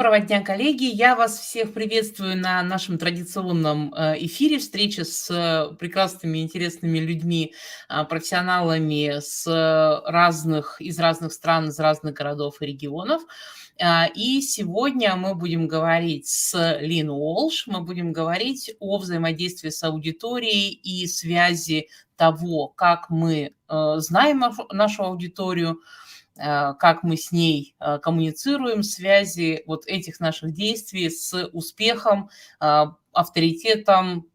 Доброго дня, коллеги! Я вас всех приветствую на нашем традиционном эфире, встрече с прекрасными, интересными людьми, профессионалами из разных стран, из разных городов и регионов. И сегодня мы будем говорить с Линн Уолш, мы будем говорить о взаимодействии с аудиторией и связи того, как мы знаем нашу аудиторию, как мы с ней коммуницируем, связи вот этих наших действий с успехом, авторитетом,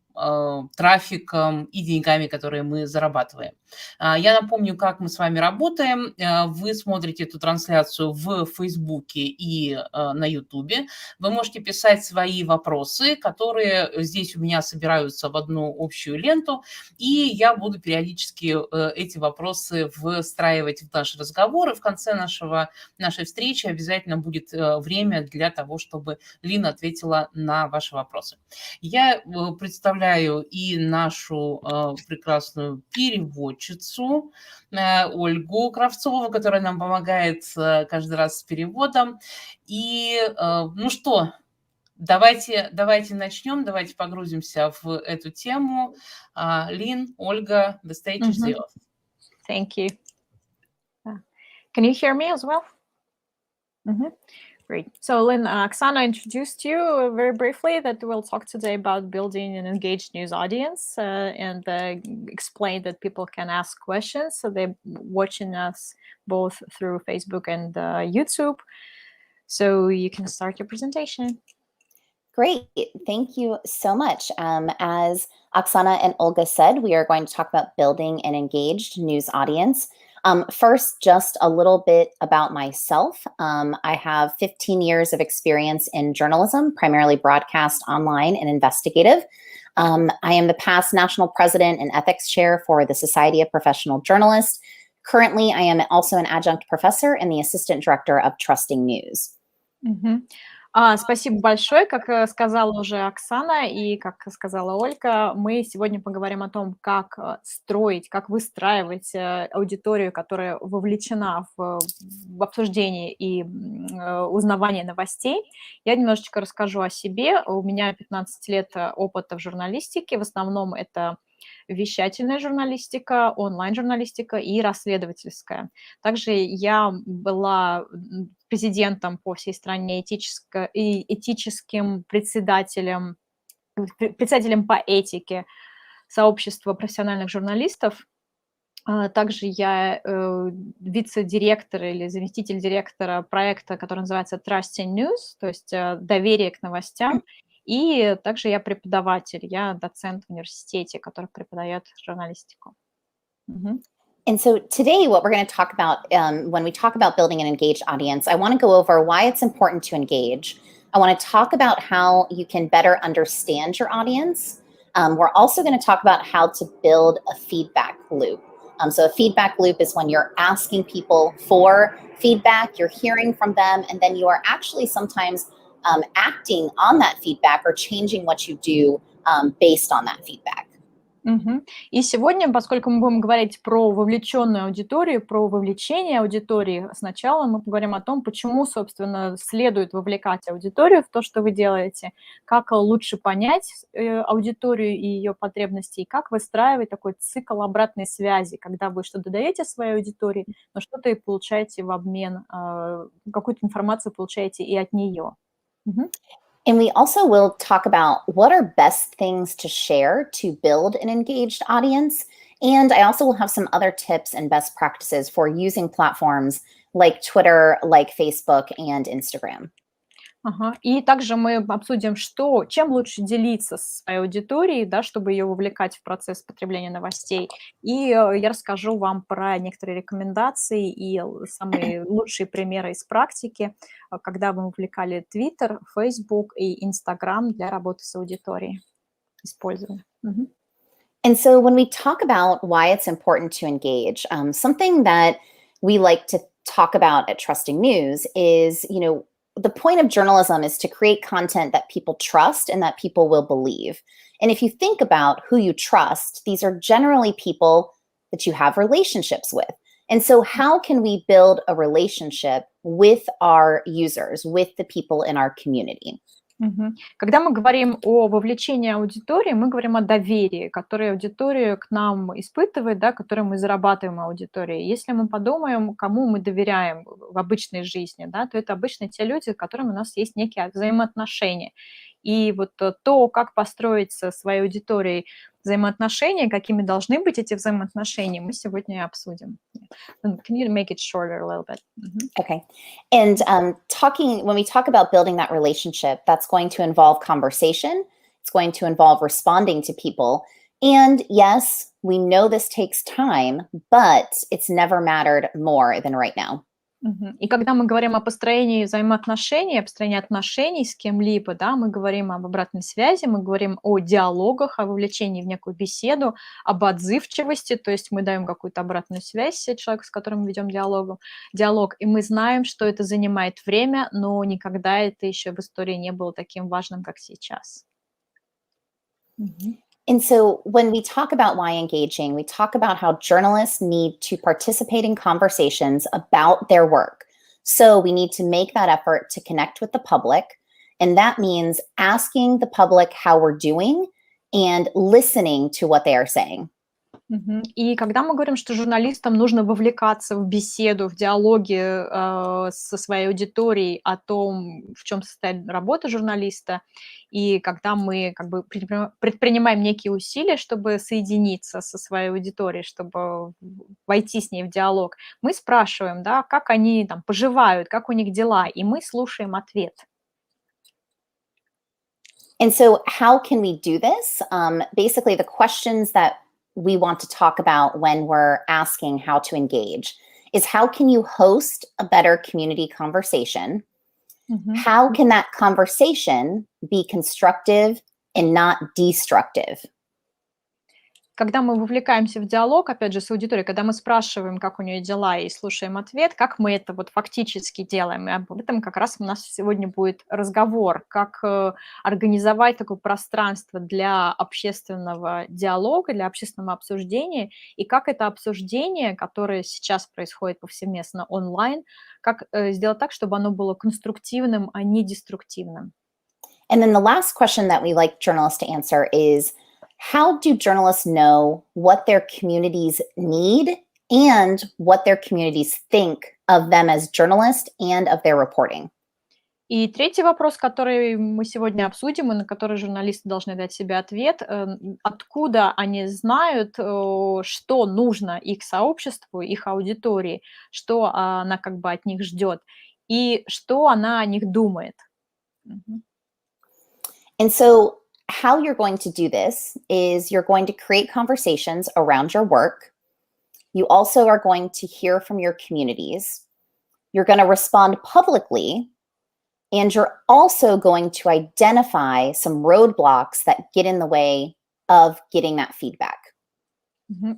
трафиком и деньгами, которые мы зарабатываем. Я напомню, как мы с вами работаем. Вы смотрите эту трансляцию в Фейсбуке и на Ютубе. Вы можете писать свои вопросы, которые здесь у меня собираются в одну общую ленту, и я буду периодически эти вопросы встраивать в наш разговор, и в конце нашей встречи обязательно будет время для того, чтобы Линн ответила на ваши вопросы. Я представляю и нашу прекрасную переводчицу Ольгу Кравцову, которая нам помогает каждый раз с переводом. И ну что, давайте начнем, давайте погрузимся в эту тему. Линн, Ольга, the stage is yours. Thank you. Can you hear me as well? Great. So Lynn, Oksana introduced you very briefly that we'll talk today about building an engaged news audience and explain that people can ask questions. So they're watching us both through Facebook and YouTube. So you can start your presentation. Great. Thank you so much. As Oksana and Olga said, we are going to talk about building an engaged news audience. First, just a little bit about myself. I have 15 years of experience in journalism, primarily broadcast, online, and investigative. I am the past national president and ethics chair for the Society of Professional Journalists. Currently, I am also an adjunct professor and the assistant director of Trusting News. Спасибо большое. Как сказала уже Оксана и как сказала Ольга, мы сегодня поговорим о том, как строить, как выстраивать аудиторию, которая вовлечена в обсуждение и узнавание новостей. Я немножечко расскажу о себе. У меня 15 лет опыта в журналистике. В основном это вещательная журналистика, онлайн-журналистика и расследовательская. Также я была президентом по всей стране и этическим председателем по этике сообщества профессиональных журналистов. Также я вице-директор или заместитель директора проекта, который называется Trusting News, то есть доверие к новостям. И также я преподаватель, я доцент в университете, который преподает журналистику. And so today what we're going to talk about when we talk about building an engaged audience, I want to go over why it's important to engage. I want to talk about how you can better understand your audience. We're also going to talk about how to build a feedback loop. So a feedback loop is when you're asking people for feedback, you're hearing from them, and then you are actually sometimes acting on that feedback or changing what you do based on that feedback. И сегодня, поскольку мы будем говорить про вовлеченную аудиторию, про вовлечение аудитории, сначала мы поговорим о том, почему, собственно, следует вовлекать аудиторию в то, что вы делаете, как лучше понять аудиторию и ее потребности, и как выстраивать такой цикл обратной связи, когда вы что-то даете своей аудитории, но что-то и получаете в обмен, какую-то информацию получаете и от нее. And we also will talk about what are best things to share to build an engaged audience. And I also will have some other tips and best practices for using platforms like Twitter, like Facebook, and Instagram. И также мы обсудим, чем лучше делиться с своей аудиторией, да, чтобы ее вовлекать в процесс потребления новостей. И я расскажу вам про некоторые рекомендации и самые лучшие примеры из практики, когда мы вовлекали Twitter, Facebook и Instagram для работы с аудиторией. Используем. And so when we talk about why it's important to engage, something that we like to talk about at Trusting News is, the point of journalism is to create content that people trust and that people will believe. And if you think about who you trust, these are generally people that you have relationships with. And so how can we build a relationship with our users, with the people in our community? Когда мы говорим о вовлечении аудитории, мы говорим о доверии, которое аудитория к нам испытывает, да, которое мы зарабатываем аудиторией. Если мы подумаем, кому мы доверяем в обычной жизни, да, то это обычно те люди, с которыми у нас есть некие взаимоотношения. И вот то, как построить со своей аудиторией взаимоотношения, какими должны быть эти взаимоотношения, мы сегодня обсудим. Can you make it shorter a little bit? Okay. And when we talk about building that relationship, that's going to involve conversation. It's going to involve responding to people. And yes, we know this takes time, but it's never mattered more than right now. И когда мы говорим о построении взаимоотношений, о построении отношений с кем-либо, да, мы говорим об обратной связи, мы говорим о диалогах, о вовлечении в некую беседу, об отзывчивости, то есть мы даем какую-то обратную связь человеку, с которым мы ведем диалог, и мы знаем, что это занимает время, но никогда это еще в истории не было таким важным, как сейчас. And so when we talk about why engaging, we talk about how journalists need to participate in conversations about their work. So we need to make that effort to connect with the public. And that means asking the public how we're doing and listening to what they are saying. И когда мы говорим, что журналистам нужно вовлекаться в беседу, в диалоги со своей аудиторией о том, в чем состоит работа журналиста, и когда мы как бы предпринимаем некие усилия, чтобы соединиться со своей аудиторией, чтобы войти с ней в диалог, мы спрашиваем, да, как они там поживают, как у них дела, и мы слушаем ответ. And so how can we do this? Basically, the questions that we want to talk about when we're asking how to engage is how can you host a better community conversation? How can that conversation be constructive and not destructive? Когда мы вовлекаемся в диалог, опять же, с аудиторией, когда мы спрашиваем, как у нее дела, и слушаем ответ, как мы это вот фактически делаем, и об этом как раз у нас сегодня будет разговор, как организовать такое пространство для общественного диалога, для общественного обсуждения, и как это обсуждение, которое сейчас происходит повсеместно онлайн, как сделать так, чтобы оно было конструктивным, а не деструктивным. And then the last question that we like journalists to answer is, how do journalists know what their communities need and what their communities think of them as journalists and of their reporting? И третий вопрос, который мы сегодня обсудим, и на который журналисты должны дать себе ответ, откуда они знают, что нужно их сообществу, их аудитории, что она как бы от них ждет, и что она о них думает. And so how you're going to do this is you're going to create conversations around your work. You also are going to hear from your communities. You're going to respond publicly. And you're also going to identify some roadblocks that get in the way of getting that feedback.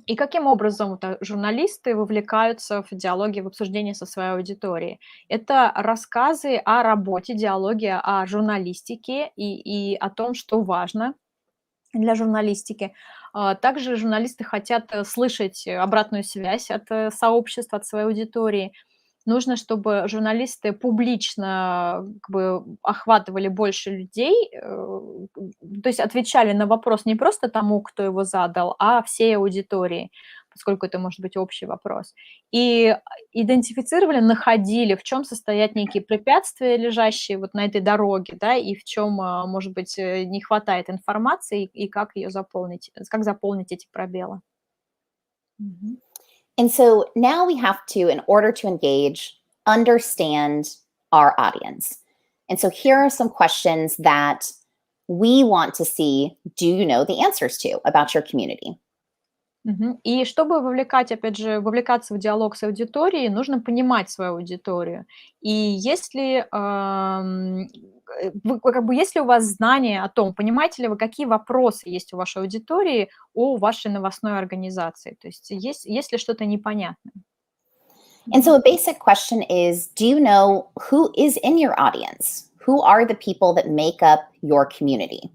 И каким образом журналисты вовлекаются в диалоги, в обсуждение со своей аудиторией? Это рассказы о работе, диалоги о журналистике и о том, что важно для журналистики. Также журналисты хотят слышать обратную связь от сообщества, от своей аудитории. Нужно, чтобы журналисты публично как бы охватывали больше людей, то есть отвечали на вопрос не просто тому, кто его задал, а всей аудитории, поскольку это может быть общий вопрос. И идентифицировали, находили, в чем состоят некие препятствия, лежащие вот на этой дороге, да, и в чем, может быть, не хватает информации, и как ее заполнить, как заполнить эти пробелы. And so now we have to, in order to engage, understand our audience. And so here are some questions that we want to see, do you know the answers to about your community? И чтобы вовлекаться в диалог с аудиторией, нужно понимать свою аудиторию. И если, если у вас знание о том, понимаете ли вы, какие вопросы есть у вашей аудитории о вашей новостной организации, то есть есть ли что-то непонятное. And so a basic question is, do you know who is in your audience? Who are the people that make up your community?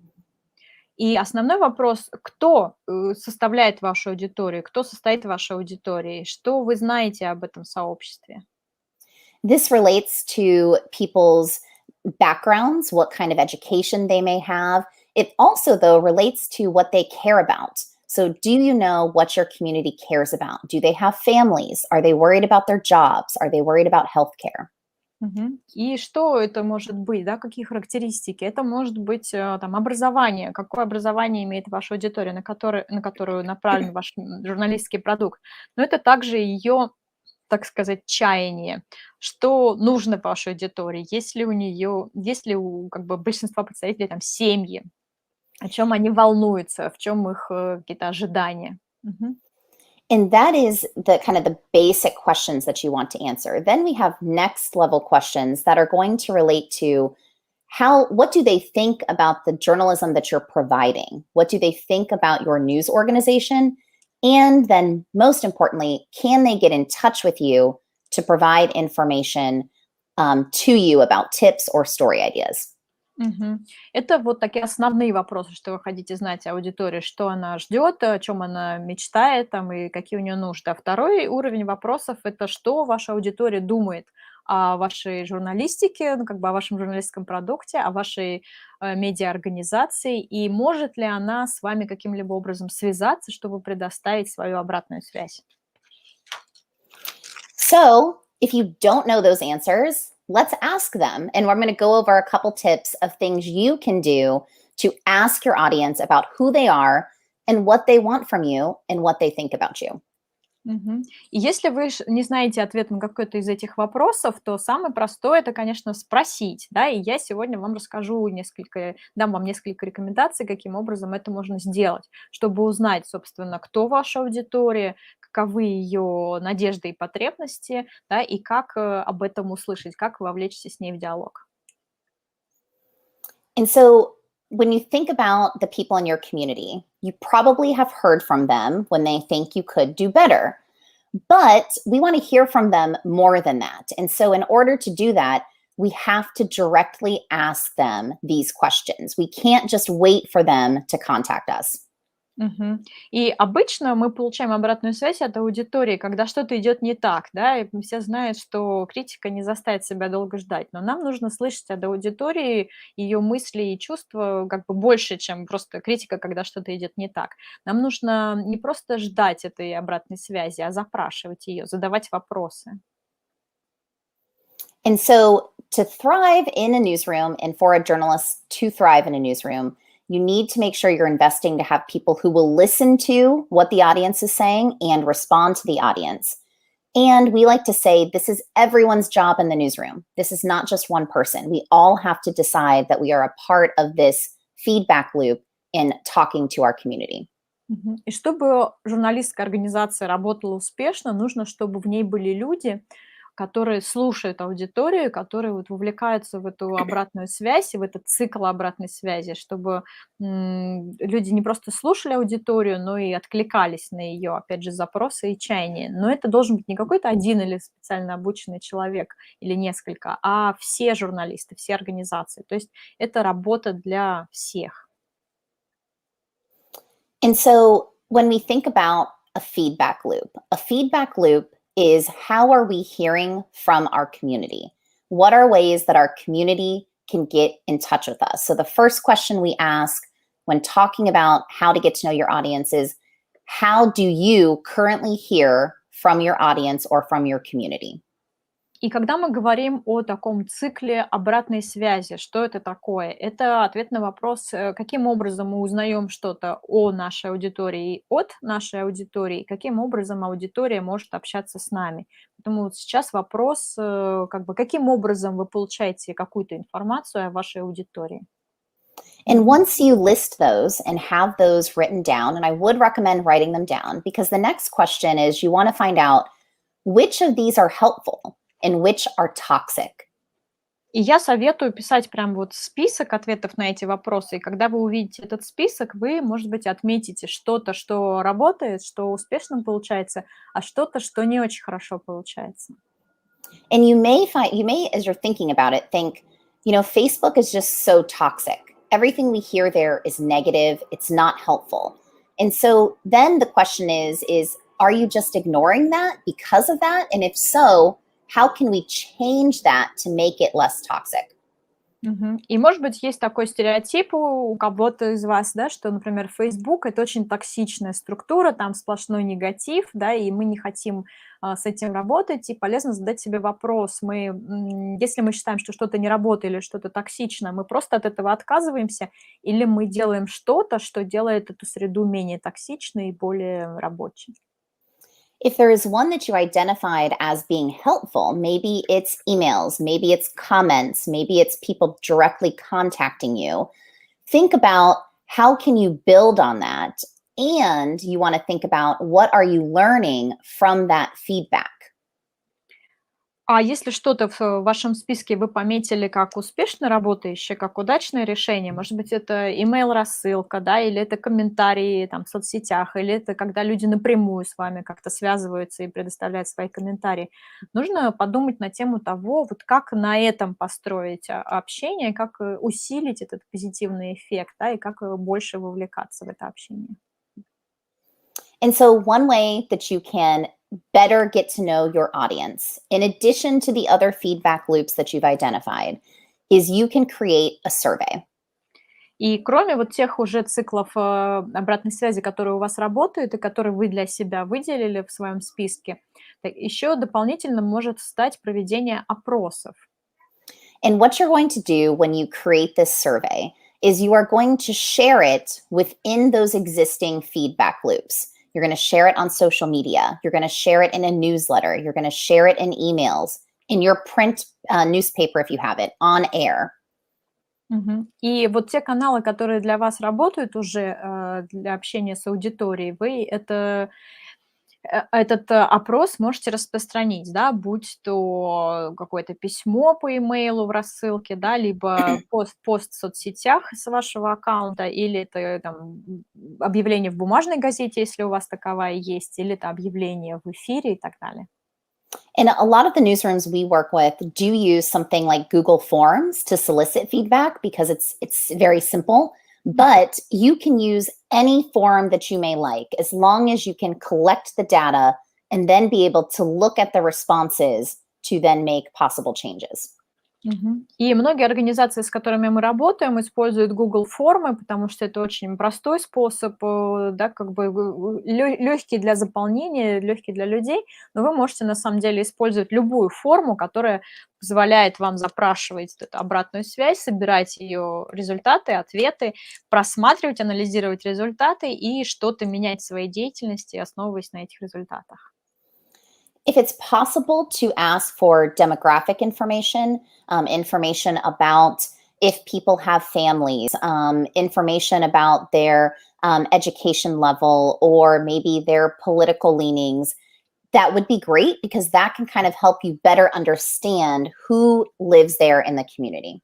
И основной вопрос, кто составляет вашу аудиторию, кто состоит в вашей аудитории, что вы знаете об этом сообществе? This relates to people's backgrounds, what kind of education they may have. It also, though, relates to what they care about. So, do you know what your community cares about? Do they have families? Are they worried about their jobs? Are they worried about healthcare? Мгм. И что это может быть, да, какие характеристики? Это может быть там образование, какое образование имеет ваша аудитория, на которую направлен ваш журналистский продукт. Но это также ее, так сказать, чаяние, что нужно вашей аудитории, есть ли у как бы большинства представителей там семьи, о чем они волнуются, в чем их какие-то ожидания. Мгм. And that is the kind of the basic questions that you want to answer. Then we have next level questions that are going to relate to what do they think about the journalism that you're providing? What do they think about your news organization? And then most importantly, can they get in touch with you to provide information to you about tips or story ideas? Мгм. Это вот такие основные вопросы, что вы хотите знать о аудитории, что она ждет, о чем она мечтает там, и какие у нее нужды. А второй уровень вопросов– это что ваша аудитория думает о вашей журналистике, ну, как бы о вашем журналистском продукте, о вашей медиаорганизации, и может ли она с вами каким-либо образом связаться, чтобы предоставить свою обратную связь. So, if you don't know those answers, let's ask them. And we're going to go over a couple tips of things you can do to ask your audience about who they are and what they want from you and what they think about you. Мгм. И если вы не знаете ответ на какой-то из этих вопросов, то самое простое- это, конечно, спросить, да. И я сегодня вам дам вам несколько рекомендаций, каким образом это можно сделать, чтобы узнать, собственно, кто ваша аудитория, каковы ее надежды и потребности, да, и как об этом услышать, как вовлечься с ней в диалог. And so, when you think about the people in your community, you probably have heard from them when they think you could do better. But we want to hear from them more than that. And so, in order to do that, we have to directly ask them these questions. We can't just wait for them to contact us. Мгм. И обычно мы получаем обратную связь от аудитории, когда что-то идет не так, да, и все знают, что критика не заставит себя долго ждать. Но нам нужно слышать от аудитории ее мысли и чувства как бы больше, чем просто критика, когда что-то идет не так. Нам нужно не просто ждать этой обратной связи, а запрашивать ее, задавать вопросы. And so, to thrive in a newsroom and for a journalist to thrive in a newsroom, you need to make sure you're investing to have people who will listen to what the audience is saying and respond to the audience. And we like to say this is everyone's job in the newsroom. This is not just one person. We all have to decide that we are a part of this feedback loop in talking to our community. Мгм. И чтобы журналистская организация работала успешно, нужно, чтобы в ней были люди, которые слушают аудиторию, которые вот вовлекаются в эту обратную связь и в этот цикл обратной связи, чтобы люди не просто слушали аудиторию, но и откликались на ее, опять же, запросы и чаяния. Но это должен быть не какой-то один или специально обученный человек или несколько, а все журналисты, все организации. То есть это работа для всех. And so, when we think about a feedback loop is how are we hearing from our community? What are ways that our community can get in touch with us? So the first question we ask when talking about how to get to know your audience is, how do you currently hear from your audience or from your community? И когда мы говорим о таком цикле обратной связи, что это такое? Это ответ на вопрос, каким образом мы узнаем что-то о нашей аудитории и от нашей аудитории, и каким образом аудитория может общаться с нами. Поэтому вот сейчас вопрос, как бы, каким образом вы получаете какую-то информацию о вашей аудитории? And once you list those and have those written down, and I would recommend writing them down, because the next question is you want to find out which of these are helpful and which are toxic. И я советую писать прям вот список ответов на эти вопросы. И когда вы увидите этот список, вы, может быть, отметите что-то, что работает, что успешно получается, а что-то, что не очень хорошо получается. And you may, as you're thinking about it, think, Facebook is just so toxic. everything we hear there is negative. It's not helpful. And so then the question is, are you just ignoring that because of that? And if so, how can we change that to make it less toxic? Мгм. И, может быть, есть такой стереотип у кого-то из вас, да, что, например, Facebook — это очень токсичная структура, там сплошной негатив, да, и мы не хотим с этим работать, и полезно задать себе вопрос. Если мы считаем, что что-то не работает или что-то токсично, мы просто от этого отказываемся, или мы делаем что-то, что делает эту среду менее токсичной и более рабочей? If there is one that you identified as being helpful, maybe it's emails, maybe it's comments, maybe it's people directly contacting you. Think about how can you build on that, and you want to think about what are you learning from that feedback. А если что-то в вашем списке вы пометили как успешно работающее, как удачное решение, может быть, это email-рассылка, да, или это комментарии там в соцсетях, или это когда люди напрямую с вами как-то связываются и предоставляют свои комментарии. Нужно подумать на тему того, вот как на этом построить общение, как усилить этот позитивный эффект, да, и как больше вовлекаться в это общение. And so one way that you can better get to know your audience, in addition to the other feedback loops that you've identified, is you can create a survey. И кроме вот тех уже циклов обратной связи, которые у вас работают и которые вы для себя выделили в своем списке, еще дополнительно может стать проведение опросов. And what you're going to do when you create this survey is you are going to share it within those existing feedback loops. You're going to share it on social media. You're going to share it in a newsletter. You're going to share it in emails, in your print newspaper if you have it, on air. Мгм. И вот те каналы, которые для вас работают уже для общения с аудиторией, вы этот опрос можете распространить, да, будь то какое-то письмо по имейлу в рассылке, да, либо пост в соцсетях с вашего аккаунта, или это там объявление в бумажной газете, если у вас таковая есть, или это объявление в эфире и так далее. And a lot of the newsrooms we work with do use something like Google Forms to solicit feedback because it's very simple. But you can use any form that you may like as long as you can collect the data and then be able to look at the responses to then make possible changes. Мгм. И многие организации, с которыми мы работаем, используют Google формы, потому что это очень простой способ, да, как бы легкий для заполнения, легкий для людей. Но вы можете на самом деле использовать любую форму, которая позволяет вам запрашивать эту обратную связь, собирать ее результаты, ответы, просматривать, анализировать результаты и что-то менять в своей деятельности, основываясь на этих результатах. If it's possible to ask for demographic information, information about if people have families, information about their education level, or maybe their political leanings, that would be great because that can kind of help you better understand who lives there in the community.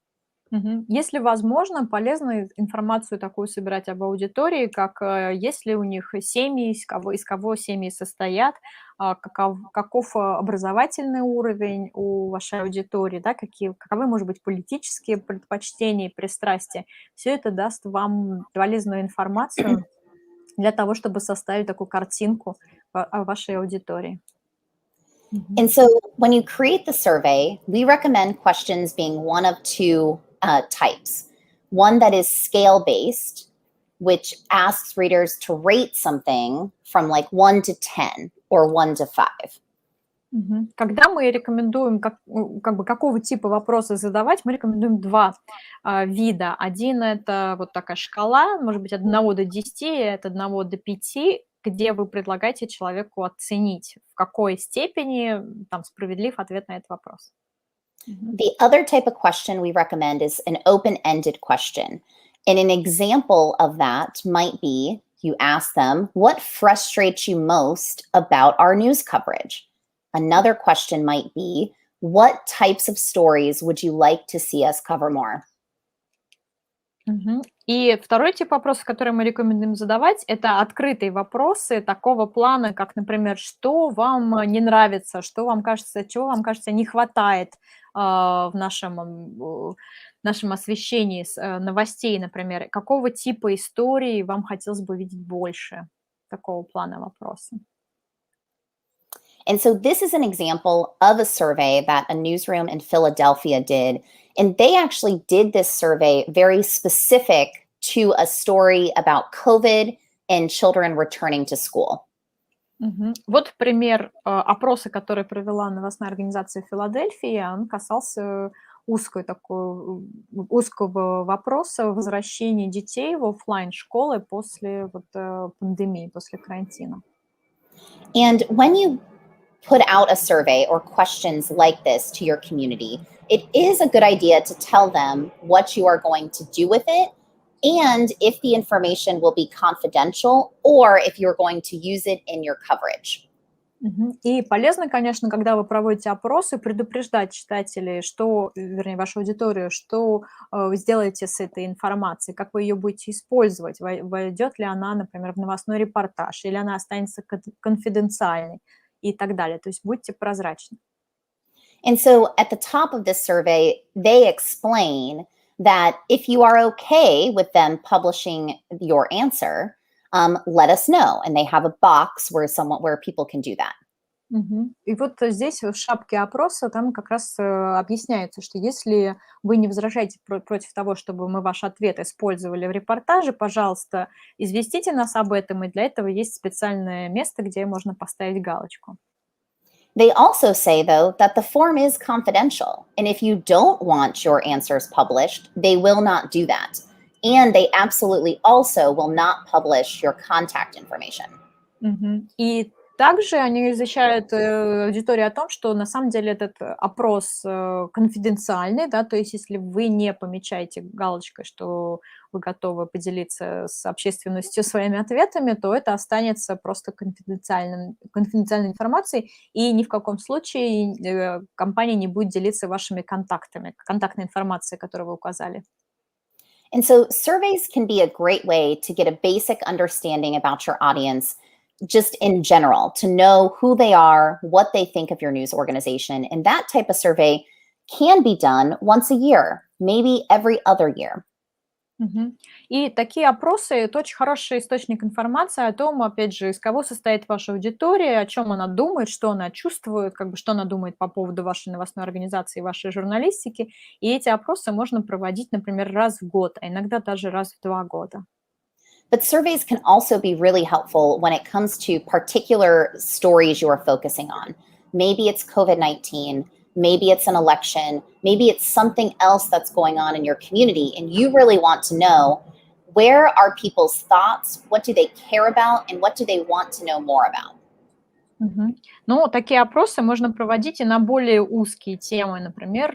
Мгм. Если возможно, полезно информацию такую собирать об аудитории, как есть ли у них семьи, из кого семьи состоят, каков образовательный уровень у вашей аудитории, да, каковы, может быть, политические предпочтения и пристрастия. Все это даст вам полезную информацию для того, чтобы составить такую картинку о вашей аудитории. Мгм. And so when you create the survey, we recommend questions being one of two types. One that is scale-based, which asks readers to rate something from like 1 to 10 or 1 to 5. Мгм. Когда мы рекомендуем, как бы какого типа вопросы задавать, мы рекомендуем два вида. Один — это вот такая шкала, может быть, от 1 до 10, от 1 до 5, где вы предлагаете человеку оценить, в какой степени там справедлив ответ на этот вопрос. Мгм. The other type of question we recommend is an open-ended question. And an example of that might be you ask them, what frustrates you most about our news coverage? Another question might be, what types of stories would you like to see us cover more? Мгм. И второй тип вопросов, который мы рекомендуем задавать, это открытые вопросы такого плана, как, например, что вам не нравится, что вам кажется, чего вам кажется не хватает в нашем нашем освещении новостей, например, какого типа истории вам хотелось бы видеть больше? Такого плана вопроса. And so this is an example of a survey that a newsroom in Philadelphia did. And they actually did this survey very specific to a story about COVID and children returning to school. Вот пример опроса, который провела новостная организация Филадельфии. Он касался узкого вопроса возвращения детей в офлайн школы после пандемии, после карантина. And when you put out a survey or questions like this to your community, it is a good idea to tell them what you are going to do with it and if the information will be confidential or if you're going to use it in your coverage. И полезно, конечно, когда вы проводите опросы, предупреждать читателей, вернее, вашу аудиторию, что вы сделаете с этой информацией, как вы ее будете использовать, войдет ли она, например, в новостной репортаж, или она останется конфиденциальной и так далее. То есть будьте прозрачны. And so at the top of this survey, they explain that if you are okay with them publishing your answer, let us know. And they have a box where people can do that. И вот здесь в шапке опроса там как раз объясняется, что если вы не возражаете против того, чтобы мы ваш ответ использовали в репортаже, пожалуйста, известите нас об этом, и для этого есть специальное место, где можно поставить галочку. They also say, though, that the form is confidential. And if you don't want your answers published, they will not do that. And they absolutely also will not publish your contact information. И также они извещают аудиторию о том, что на самом деле этот опрос конфиденциальный, да, то есть если вы не помечаете галочкой, что вы готовы поделиться с общественностью своими ответами, то это останется просто конфиденциальной информацией, и ни в каком случае компания не будет делиться вашими контактами, контактной информацией, которую вы указали. And so surveys can be a great way to get a basic understanding about your audience just in general, to know who they are, what they think of your news organization. And that type of survey can be done once a year, maybe every other year. И такие опросы – это очень хороший источник информации о том, опять же, из кого состоит ваша аудитория, о чем она думает, что она чувствует, что она думает по поводу вашей новостной организации, вашей журналистики. И эти опросы можно проводить, например, раз в год, а иногда даже раз в 2 года. But surveys can also be really helpful when it comes to particular stories you are focusing on. Maybe it's COVID-19, maybe it's an election, maybe it's something else that's going on in your community, and you really want to know where are people's thoughts, what do they care about, and what do they want to know more about. Но такие опросы можно проводить и на более узкие темы, например,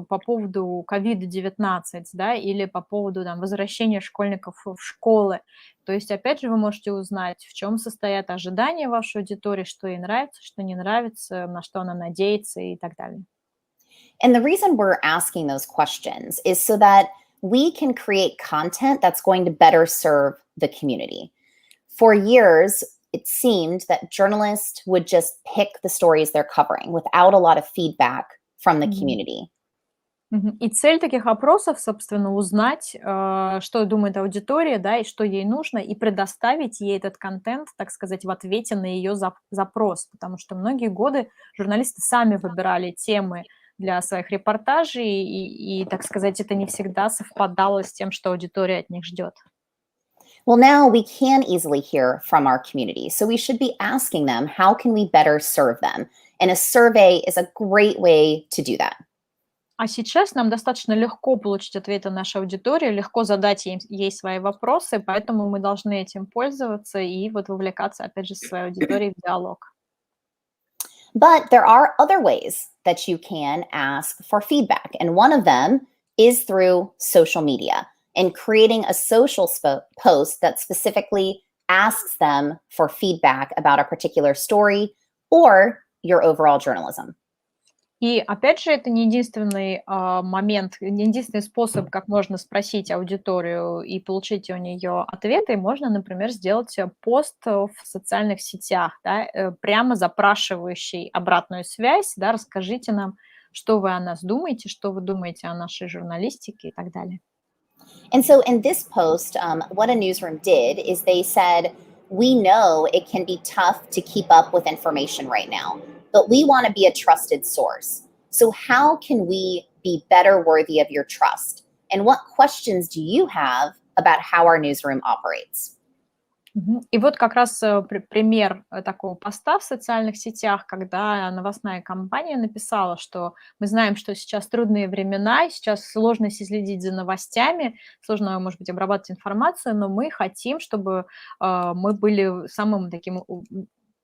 по поводу COVID-19, да, или по поводу возвращения школьников в школы. То есть, опять же, вы можете узнать, в чем состоят ожидания вашей аудитории, что ей нравится, что не нравится, на что она надеется и так далее. And the reason we're asking those questions is so that we can create content that's going to better serve the community. For years, it seemed that journalists would just pick the stories they're covering without a lot of feedback from the community. И цель таких опросов, собственно, узнать, что думает аудитория, да, и что ей нужно, и предоставить ей этот контент, так сказать, в ответе на ее запрос, потому что многие годы журналисты сами выбирали темы для своих репортажей, и, так сказать, это не всегда совпадало с тем, что аудитория от них ждет. Well, now we can easily hear from our community, so we should be asking them, how can we better serve them? And a survey is a great way to do that. А сейчас нам достаточно легко получить ответы нашей аудитории, легко задать ей свои вопросы, поэтому мы должны этим пользоваться и вовлекаться, опять же, со своей аудиторией в диалог. But there are other ways that you can ask for feedback, and one of them is through social media. And creating a social post that specifically asks them for feedback about a particular story or your overall journalism. И опять же, это не единственный момент, не единственный способ, как можно спросить аудиторию и получить у нее ответы. Можно, например, сделать пост в социальных сетях, да, прямо запрашивающий обратную связь, да, расскажите нам, что вы о нас думаете, что вы думаете о нашей журналистике и так далее. And so in this post, what a newsroom did is they said, we know it can be tough to keep up with information right now, but we want to be a trusted source. So how can we be better worthy of your trust? And what questions do you have about how our newsroom operates? И вот как раз пример такого поста в социальных сетях, когда новостная компания написала, что мы знаем, что сейчас трудные времена, сейчас сложно следить за новостями, сложно, может быть, обрабатывать информацию, но мы хотим, чтобы мы были самым таким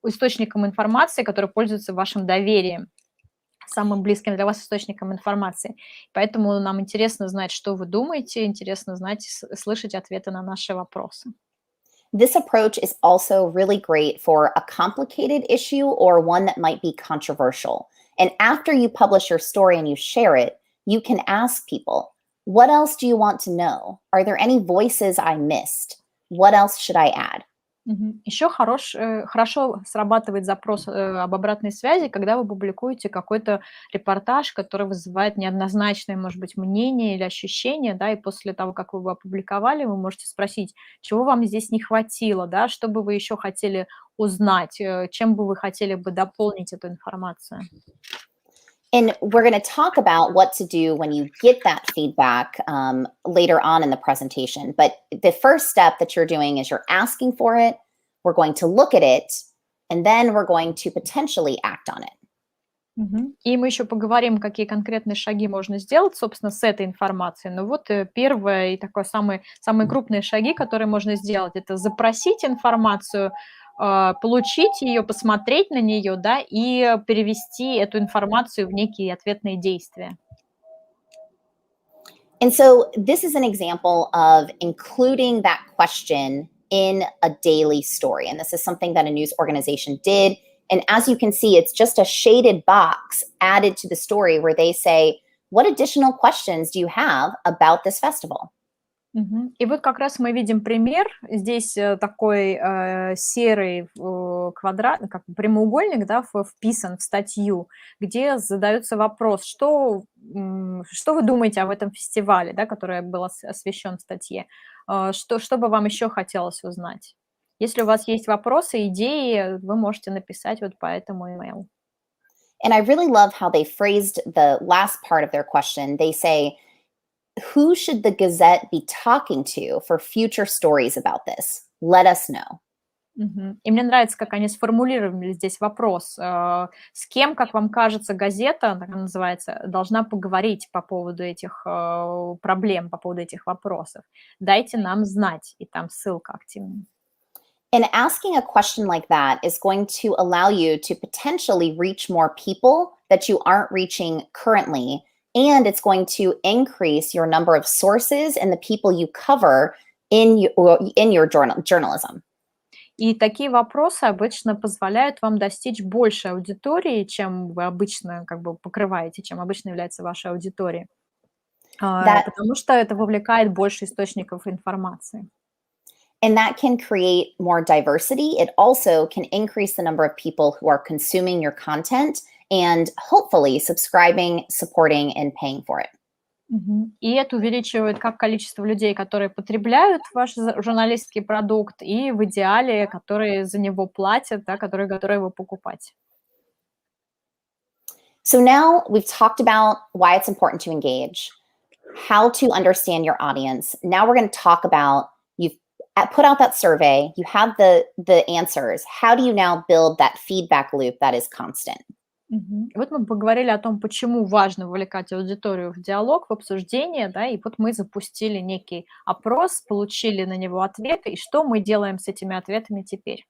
источником информации, который пользуется вашим доверием, самым близким для вас источником информации. Поэтому нам интересно знать, что вы думаете, интересно знать, слышать ответы на наши вопросы. This approach is also really great for a complicated issue or one that might be controversial. And after you publish your story and you share it, you can ask people, what else do you want to know? Are there any voices I missed? What else should I add? Еще хорошо срабатывает запрос об обратной связи, когда вы публикуете какой-то репортаж, который вызывает неоднозначное, может быть, мнение или ощущение, да, и после того, как вы его опубликовали, вы можете спросить, чего вам здесь не хватило, да, что бы вы еще хотели узнать, чем бы вы хотели бы дополнить эту информацию. And we're going to talk about what to do when you get that feedback later on in the presentation. But the first step that you're doing is you're asking for it, we're going to look at it, and then we're going to potentially act on it. И мы еще поговорим, какие конкретные шаги можно сделать, собственно, с этой информацией. Но вот первое и такое самые крупные шаги, которые можно сделать, это запросить информацию, получить ее, посмотреть на нее, да, и перевести эту информацию в некие ответные действия. And so this is an example of including that question in a daily story. And this is something that a news organization did. And as you can see, it's just a shaded box added to the story where they say, what additional questions do you have about this festival? И вот как раз мы видим пример. Здесь такой серый квадрат, как прямоугольник, да, вписан в статью, где задается вопрос, что вы думаете об этом фестивале, да, который был освещен в статье, что бы вам еще хотелось узнать. Если у вас есть вопросы, идеи, вы можете написать вот по этому email. And I really love how they phrased the last part of their question. They say, who should the Gazette be talking to for future stories about this? Let us know. И мне нравится, как они сформулировали здесь вопрос. С кем, как вам кажется, газета, так она называется, должна поговорить по поводу этих проблем, по поводу этих вопросов? Дайте нам знать. И там ссылка активная. And asking a question like that is going to allow you to potentially reach more people that you aren't reaching currently. And it's going to increase your number of sources and the people you cover in your journalism. И такие вопросы обычно позволяют вам достичь большей аудитории, чем вы обычно как бы покрываете, чем обычно является вашей аудиторией. Потому что это вовлекает больше источников информации. And that can create more diversity. It also can increase the number of people who are consuming your content and hopefully subscribing, supporting, and paying for it. И это увеличивает как количество людей, которые потребляют ваш журналистский продукт, и в идеале, которые за него платят, да, которые готовы его покупать. So now we've talked about why it's important to engage, how to understand your audience. Now we're going to talk about you've put out that survey, you have the answers. How do you now build that feedback loop that is constant? Вот мы поговорили о том, почему важно вовлекать аудиторию в диалог, в обсуждение, да, и вот мы запустили некий опрос, получили на него ответы, и что мы делаем с этими ответами теперь?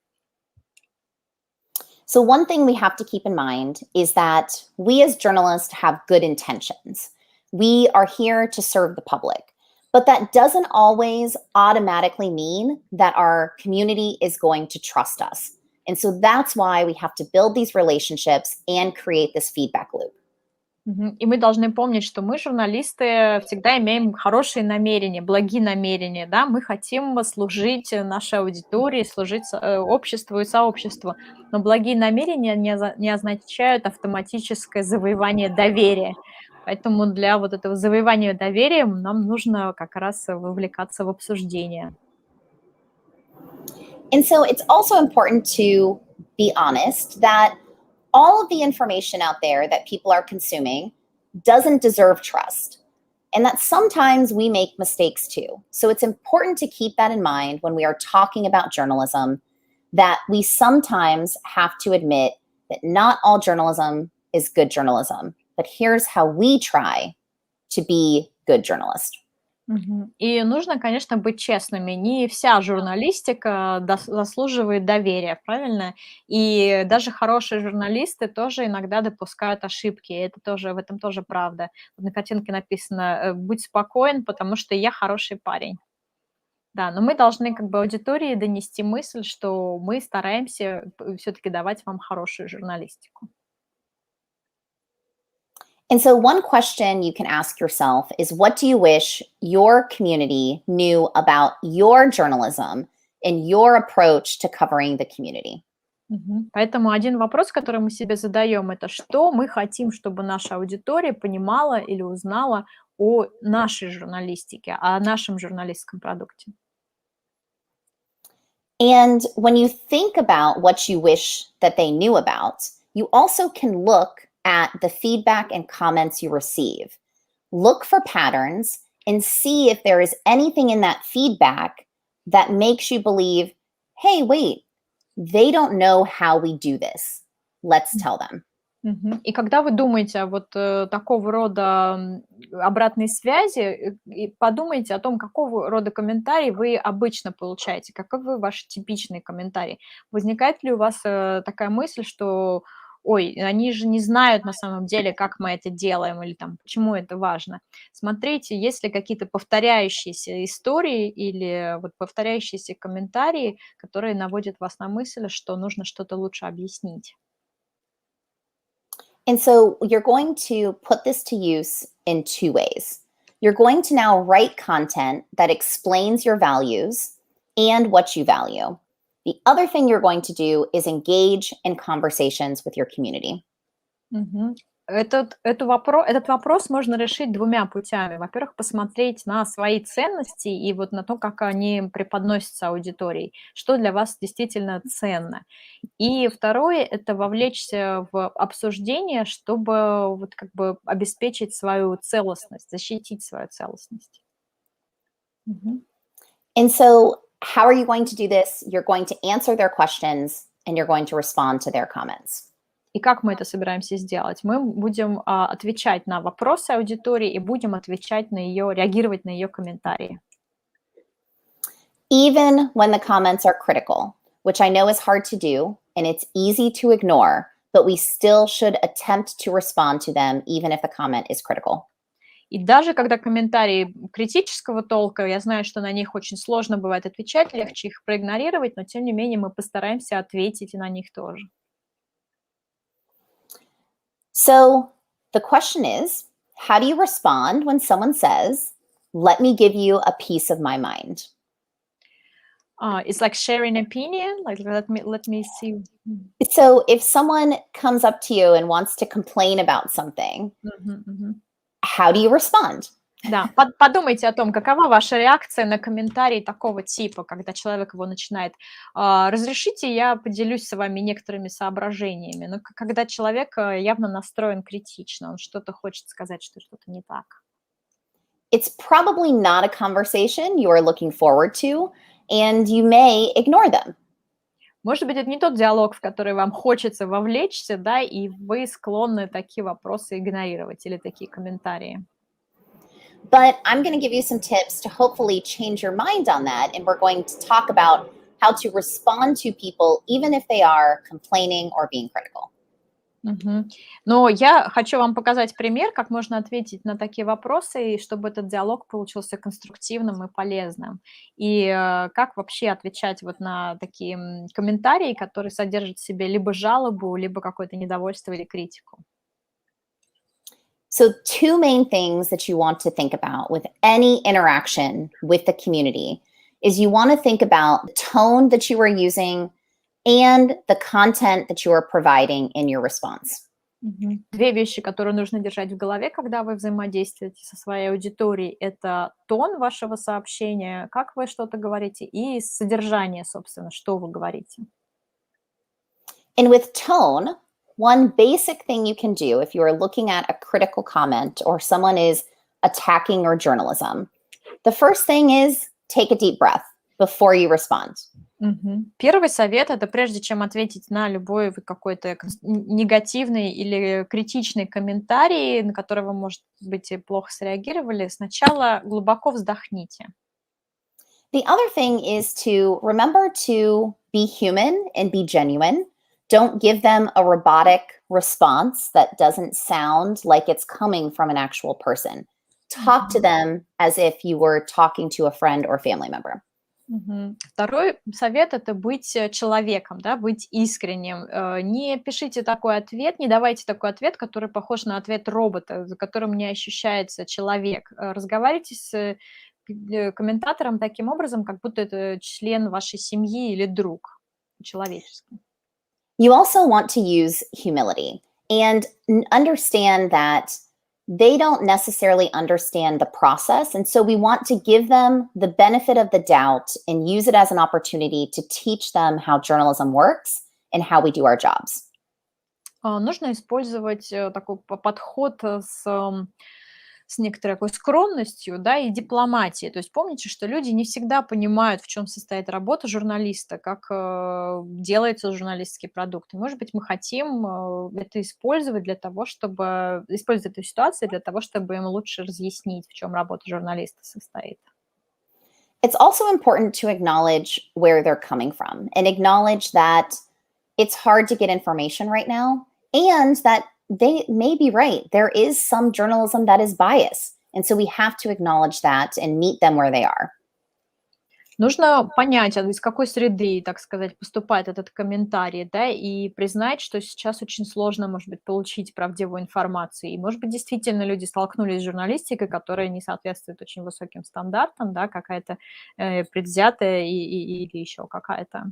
So one thing we have to keep in mind is that we as journalists have good intentions. We are here to serve the public, but that doesn't always automatically mean that our community is going to trust us. And so that's why we have to build these relationships and create this feedback loop. И мы должны помнить, что мы, журналисты, всегда имеем хорошие намерения, благие намерения, да. Мы хотим служить нашей аудитории, служить обществу и сообществу. Но благие намерения не означают автоматическое завоевание доверия. Поэтому для вот этого завоевания доверия нам нужно как раз вовлекаться в обсуждение. And so it's also important to be honest that all of the information out there that people are consuming doesn't deserve trust. And that sometimes we make mistakes too. So it's important to keep that in mind when we are talking about journalism, that we sometimes have to admit that not all journalism is good journalism. But here's how we try to be good journalists. И нужно, конечно, быть честными. Не вся журналистика заслуживает доверия, правильно? И даже хорошие журналисты тоже иногда допускают ошибки. Это тоже, в этом тоже правда. Вот на картинке написано «Будь спокоен, потому что я хороший парень». Да, но мы должны как бы аудитории донести мысль, что мы стараемся все-таки давать вам хорошую журналистику. And so one question you can ask yourself is, what do you wish your community knew about your journalism and your approach to covering the community? Поэтому один вопрос, который мы себе задаем, это что мы хотим, чтобы наша аудитория понимала или узнала о нашей журналистике, о нашем журналистском продукте. And when you think about what you wish that they knew about, you also can look at the feedback and comments you receive. Look for patterns and see if there is anything in that feedback that makes you believe, hey, wait, they don't know how we do this. Let's tell them. И когда вы думаете о вот такого рода обратной связи, и подумайте о том, какого рода комментарии вы обычно получаете, каковы ваши типичные комментарии. Возникает ли у вас такая мысль, что ой, они же не знают на самом деле, как мы это делаем или там, почему это важно. Смотрите, есть ли какие-то повторяющиеся истории или вот повторяющиеся комментарии, которые наводят вас на мысль, что нужно что-то лучше объяснить. And so you're going to put this to use in two ways. You're going to now write content that explains your values and what you value. The other thing you're going to do is engage in conversations with your community. Этот вопрос можно решить двумя путями. Во-первых, посмотреть на свои ценности и вот на то, как они преподносятся аудитории, что для вас действительно ценно. И второе – это вовлечься в обсуждение, чтобы вот как бы обеспечить свою целостность, защитить свою целостность. And so how are you going to do this? You're going to answer their questions and you're going to respond to their comments. И как мы это собираемся сделать? Мы будем отвечать на вопросы аудитории и будем отвечать на ее, реагировать на ее комментарии. Even when the comments are critical, which I know is hard to do and it's easy to ignore, but we still should attempt to respond to them even if the comment is critical. И даже когда комментарии критического толка, я знаю, что на них очень сложно бывает отвечать, легче их проигнорировать, но тем не менее мы постараемся ответить и на них тоже. So the question is, how do you respond when someone says, let me give you a piece of my mind? It's like sharing opinion, like let me see. So if someone comes up to you and wants to complain about something, how do you respond? Да, подумайте о том, какова ваша реакция на комментарий такого типа, когда человек его начинает. Разрешите, я поделюсь с вами некоторыми соображениями. Но когда человек явно настроен критично, он что-то хочет сказать, что что-то не так. It's probably not a conversation you are looking forward to, and you may ignore them. Может быть, это не тот диалог, в который вам хочется вовлечься, да, и вы склонны такие вопросы игнорировать или такие комментарии. But I'm going to give you some tips to hopefully change your mind on that. And we're going to talk about how to respond to people, even if they are complaining or being critical. Но я хочу вам показать пример, как можно ответить на такие вопросы, и чтобы этот диалог получился конструктивным и полезным. И как вообще отвечать вот на такие комментарии, которые содержат в себе либо жалобу, либо какое-то недовольство или критику. So two main things that you want to think about with any interaction with the community is you want to think about the tone that you are using and the content that you are providing in your response. Две вещи, которые нужно держать в голове, когда вы взаимодействуете со своей аудиторией, это тон вашего сообщения, как вы что-то говорите, и содержание, собственно, что вы говорите. And with tone, one basic thing you can do if you are looking at a critical comment or someone is attacking your journalism, the first thing is take a deep breath before you respond. Первый совет – это прежде чем ответить на любой какой-то негативный или критичный комментарий, на который вы, может быть, плохо среагировали, сначала глубоко вздохните. The other thing is to remember to be human and be genuine. Don't give them a robotic response that doesn't sound like it's coming from an actual person. Talk to them as if you were talking to a friend or family member. Второй совет – это быть человеком, да, быть искренним. Не пишите такой ответ, не давайте такой ответ, который похож на ответ робота, за которым не ощущается человек. Разговаривайте с комментатором таким образом, как будто это член вашей семьи или друг человеческий. You also want to use humility and understand that they don't necessarily understand the process. And so we want to give them the benefit of the doubt and use it as an opportunity to teach them how journalism works and how we do our jobs. Нужно использовать такой подход с некоторой такой скромностью, да, и дипломатией. То есть помните, что люди не всегда понимают, в чем состоит работа журналиста, как делается журналистский продукт. И, может быть, мы хотим это использовать для того, чтобы использовать эту ситуацию для того, чтобы им лучше разъяснить, в чем работа журналиста состоит. It's also important to acknowledge where they're coming from and acknowledge that it's hard to get information right now and that they may be right. There is some journalism that is biased. And so we have to acknowledge that and meet them where they are. Нужно понять, из какой среды, так сказать, поступает этот комментарий, да, и признать, что сейчас очень сложно, может быть, получить правдивую информацию. И, может быть, действительно люди столкнулись с журналистикой, которая не соответствует очень высоким стандартам, да, какая-то предвзятая или еще какая-то.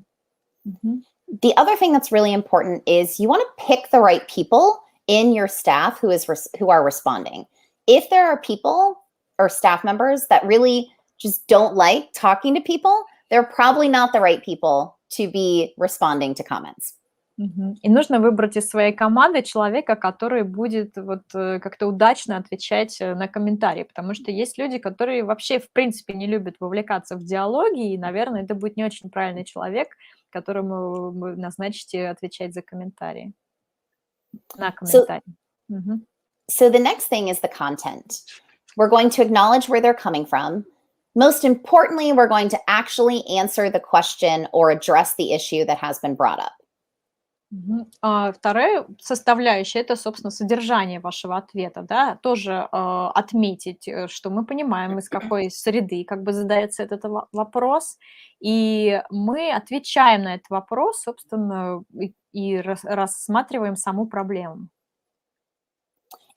The other thing that's really important is you want to pick the right people in your staff who are responding. If there are people or staff members that really just don't like talking to people, they're probably not the right people to be responding to comments. И нужно выбрать из своей команды человека, который будет вот как-то удачно отвечать на комментарии, потому что есть люди, которые вообще в принципе не любят вовлекаться в диалоги, и, наверное, это будет не очень правильный человек, которому вы назначите отвечать за комментарии. На комментарии. So the next thing is the content. We're going to acknowledge where they're coming from. Most importantly, we're going to actually answer the question or address the issue that has been brought up. Вторая составляющая – это, собственно, содержание вашего ответа, да, тоже отметить, что мы понимаем, из какой среды как бы задается этот вопрос, и мы отвечаем на этот вопрос, собственно, и рассматриваем саму проблему.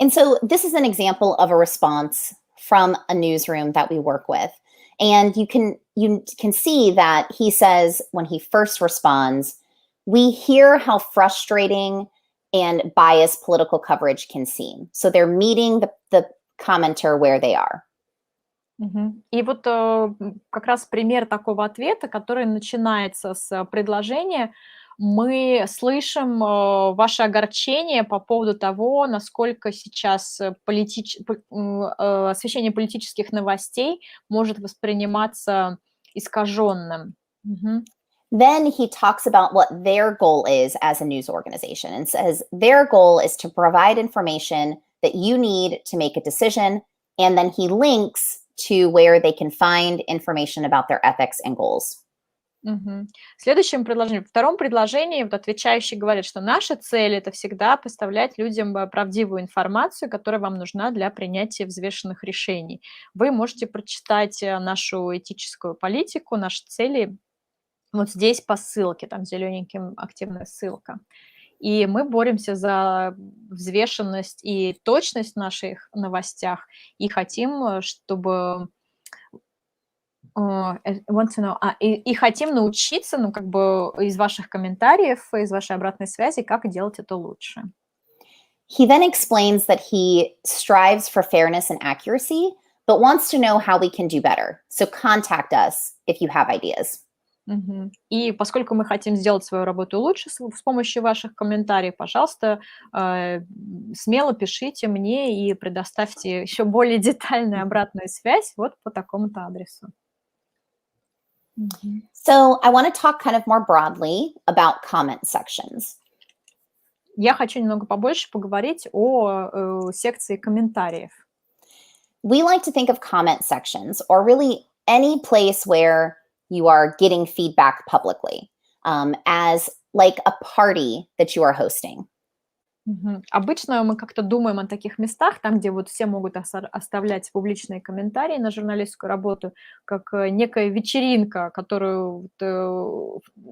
And so this is an example of a response from a newsroom that we work with. And you can see that he says when he first responds, we hear how frustrating and biased political coverage can seem. So they're meeting the commenter where they are. И вот как раз пример такого ответа, который начинается с предложения: мы слышим ваше огорчение по поводу того, насколько сейчас освещение политических новостей может восприниматься искаженным. Then he talks about what their goal is as a news organization and says their goal is to provide information that you need to make a decision. And then he links to where they can find information about their ethics and goals. В следующем предложении, в втором предложении, вот отвечающий говорит, что наша цель – это всегда поставлять людям правдивую информацию, которая вам нужна для принятия взвешенных решений. Вы можете прочитать нашу этическую политику, наши цели вот здесь по ссылке, там зелененьким активная ссылка. и мы боремся за взвешенность и точность в наших новостях, и хотим, чтобы want to know, и хотим научиться, ну, как бы из ваших комментариев, из вашей обратной связи, как делать это лучше. He then explains that he strives for fairness and accuracy, but wants to know how we can do better. So contact us if you have ideas. И поскольку мы хотим сделать свою работу лучше с помощью ваших комментариев, пожалуйста, смело пишите мне и предоставьте еще более детальную обратную связь вот по такому-то адресу. So I want to talk kind of more broadly about comment sections. Я хочу немного побольше поговорить о секции комментариев. We like to think of comment sections, or really any place where you are getting feedback publicly, as like a party that you are hosting. Обычно мы как-то думаем о таких местах, там, где вот все могут оставлять публичные комментарии на журналистскую работу, как некая вечеринка, которую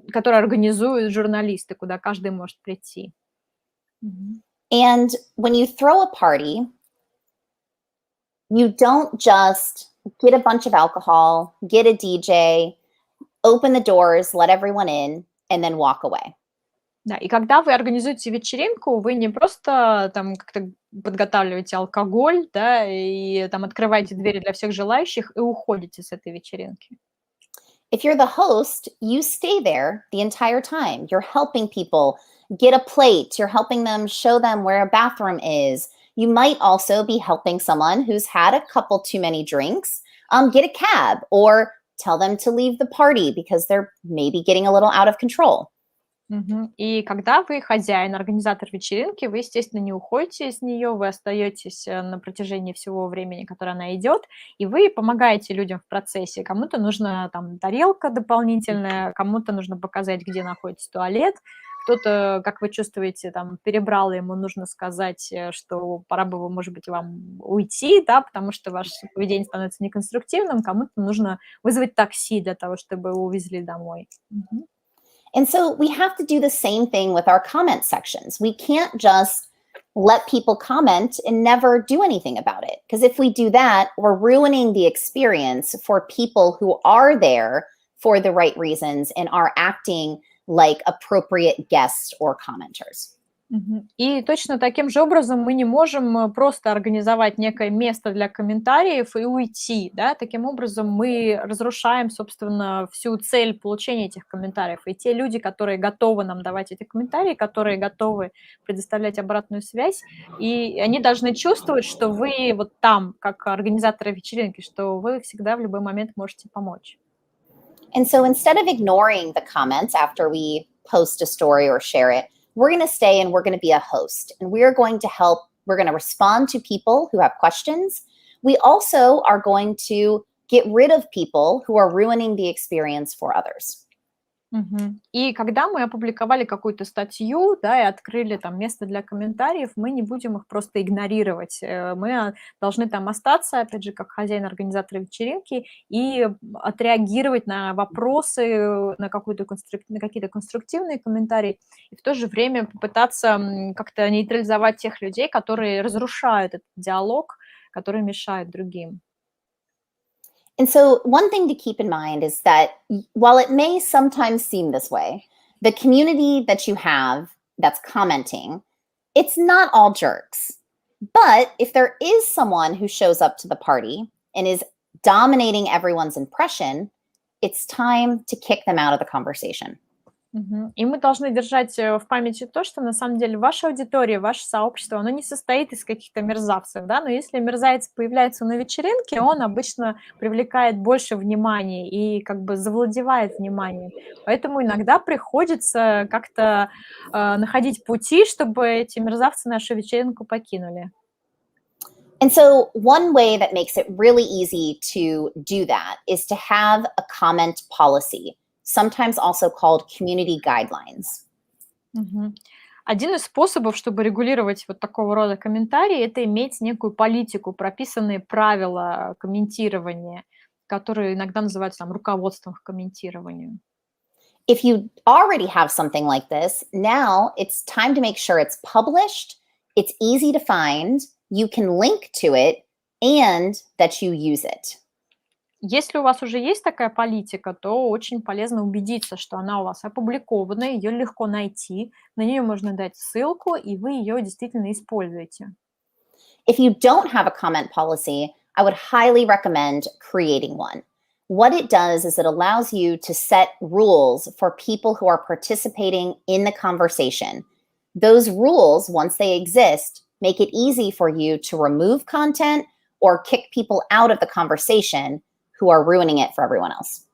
организуют журналисты, куда каждый может прийти. And when you throw a party, you don't just get a bunch of alcohol, get a DJ, open the doors, let everyone in, and then walk away. Да, и когда вы организуете вечеринку, вы не просто там как-то подготавливаете алкоголь, да, и там открываете двери для всех желающих и уходите с этой вечеринки. If you're the host, you stay there the entire time. You're helping people get a plate. You're helping them, show them where a bathroom is. You might also be helping someone who's had a couple too many drinks, get a cab, or tell them to leave the party because they're maybe getting a little out of control. И когда вы хозяин, организатор вечеринки, вы, естественно, не уходите с нее, вы остаетесь на протяжении всего времени, которое она идет, и вы помогаете людям в процессе. Кому-то нужна там тарелка дополнительная, кому-то нужно показать, где находится туалет, кто-то, как вы чувствуете, там перебрал, ему нужно сказать, что пора бы, может быть, вам уйти, да, потому что ваше поведение становится неконструктивным, кому-то нужно вызвать такси для того, чтобы его увезли домой. And so we have to do the same thing with our comment sections. We can't just let people comment and never do anything about it. Because if we do that, we're ruining the experience for people who are there for the right reasons and are acting like appropriate guests or commenters. И точно таким же образом мы не можем просто организовать некое место для комментариев и уйти, да, таким образом мы разрушаем, собственно, всю цель получения этих комментариев, и те люди, которые готовы нам давать эти комментарии, которые готовы предоставлять обратную связь, и они должны чувствовать, что вы вот там, как организаторы вечеринки, что вы всегда в любой момент можете помочь. And so instead of ignoring the comments after we post a story or share it, we're going to stay and we're going to be a host, and we're going to help. We're going to respond to people who have questions. We also are going to get rid of people who are ruining the experience for others. И когда мы опубликовали какую-то статью, да, и открыли там место для комментариев, мы не будем их просто игнорировать. Мы должны там остаться, опять же, как хозяин-организатор вечеринки, и отреагировать на вопросы, на какие-то конструктивные комментарии, и в то же время попытаться как-то нейтрализовать тех людей, которые разрушают этот диалог, которые мешают другим. And so one thing to keep in mind is that while it may sometimes seem this way, the community that you have that's commenting, it's not all jerks. But if there is someone who shows up to the party and is dominating everyone's impression, it's time to kick them out of the conversation. И мы должны держать в памяти то, что на самом деле ваша аудитория, ваше сообщество, оно не состоит из каких-то мерзавцев, да, но если мерзавец появляется на вечеринке, он обычно привлекает больше внимания и как бы завладевает вниманием. Поэтому иногда приходится как-то находить пути, чтобы эти мерзавцы нашу вечеринку покинули. And so one way that makes it really easy to do that is to have a comment policy, sometimes also called community guidelines. Один из способов, чтобы регулировать вот такого рода комментарии, это иметь некую политику, прописанные правила комментирования, которые иногда называются там руководством к комментированию. If you already have something like this, now it's time to make sure it's published, it's easy to find, you can link to it, and that you use it. Если у вас уже есть такая политика, то очень полезно убедиться, что она у вас опубликована, ее легко найти, на нее можно дать ссылку, и вы ее действительно используете. If you don't have a comment policy, I would highly recommend creating one. What it does is it allows you to set rules for people who are participating in the conversation. Those rules, once they exist, make it easy for you to remove content or kick people out of the conversation who are ruining it for everyone else.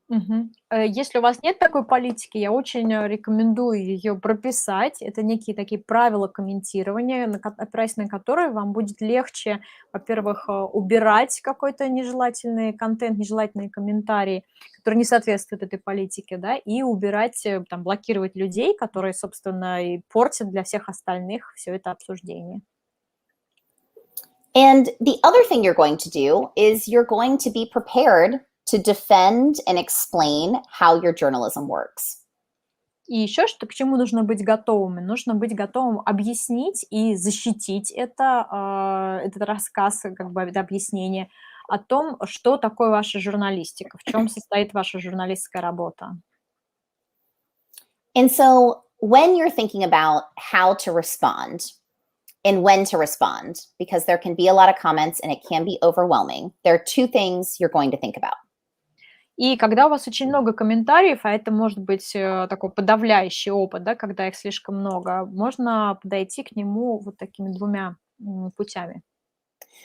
Мгм. Если у вас нет такой политики, я очень рекомендую ее прописать. Это некие такие правила комментирования, опираясь на которые вам будет легче, во-первых, убирать какой-то нежелательный контент, нежелательные комментарии, которые не соответствуют этой политике, да, и убирать, там, блокировать людей, которые, собственно, и портят для всех остальных все это обсуждение. And the other thing you're going to do is you're going to be prepared to defend and explain how your journalism works. И еще что, к чему нужно быть готовыми? Нужно быть готовым объяснить и защитить это, этот рассказ, как бы это объяснение о том, что такое ваша журналистика, в чем состоит ваша журналистская работа. And so when you're thinking about how to respond and when to respond, because there can be a lot of comments and it can be overwhelming, there are two things you're going to think about. И когда у вас очень много комментариев, а это может быть такой подавляющий опыт, да, когда их слишком много, можно подойти к нему вот такими двумя путями.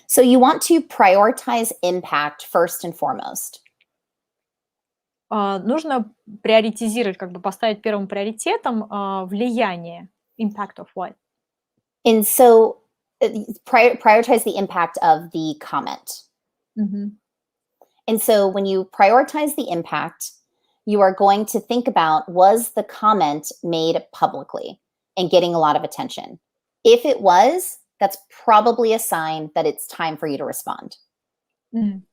So you want to prioritize impact first and foremost. Нужно приоритизировать, как бы поставить первым приоритетом влияние, impact of what. And so prioritize the impact of the comment. Мгм. And so when you prioritize the impact, you are going to think about, was the comment made publicly and getting a lot of attention? If it was, that's probably a sign that it's time for you to respond.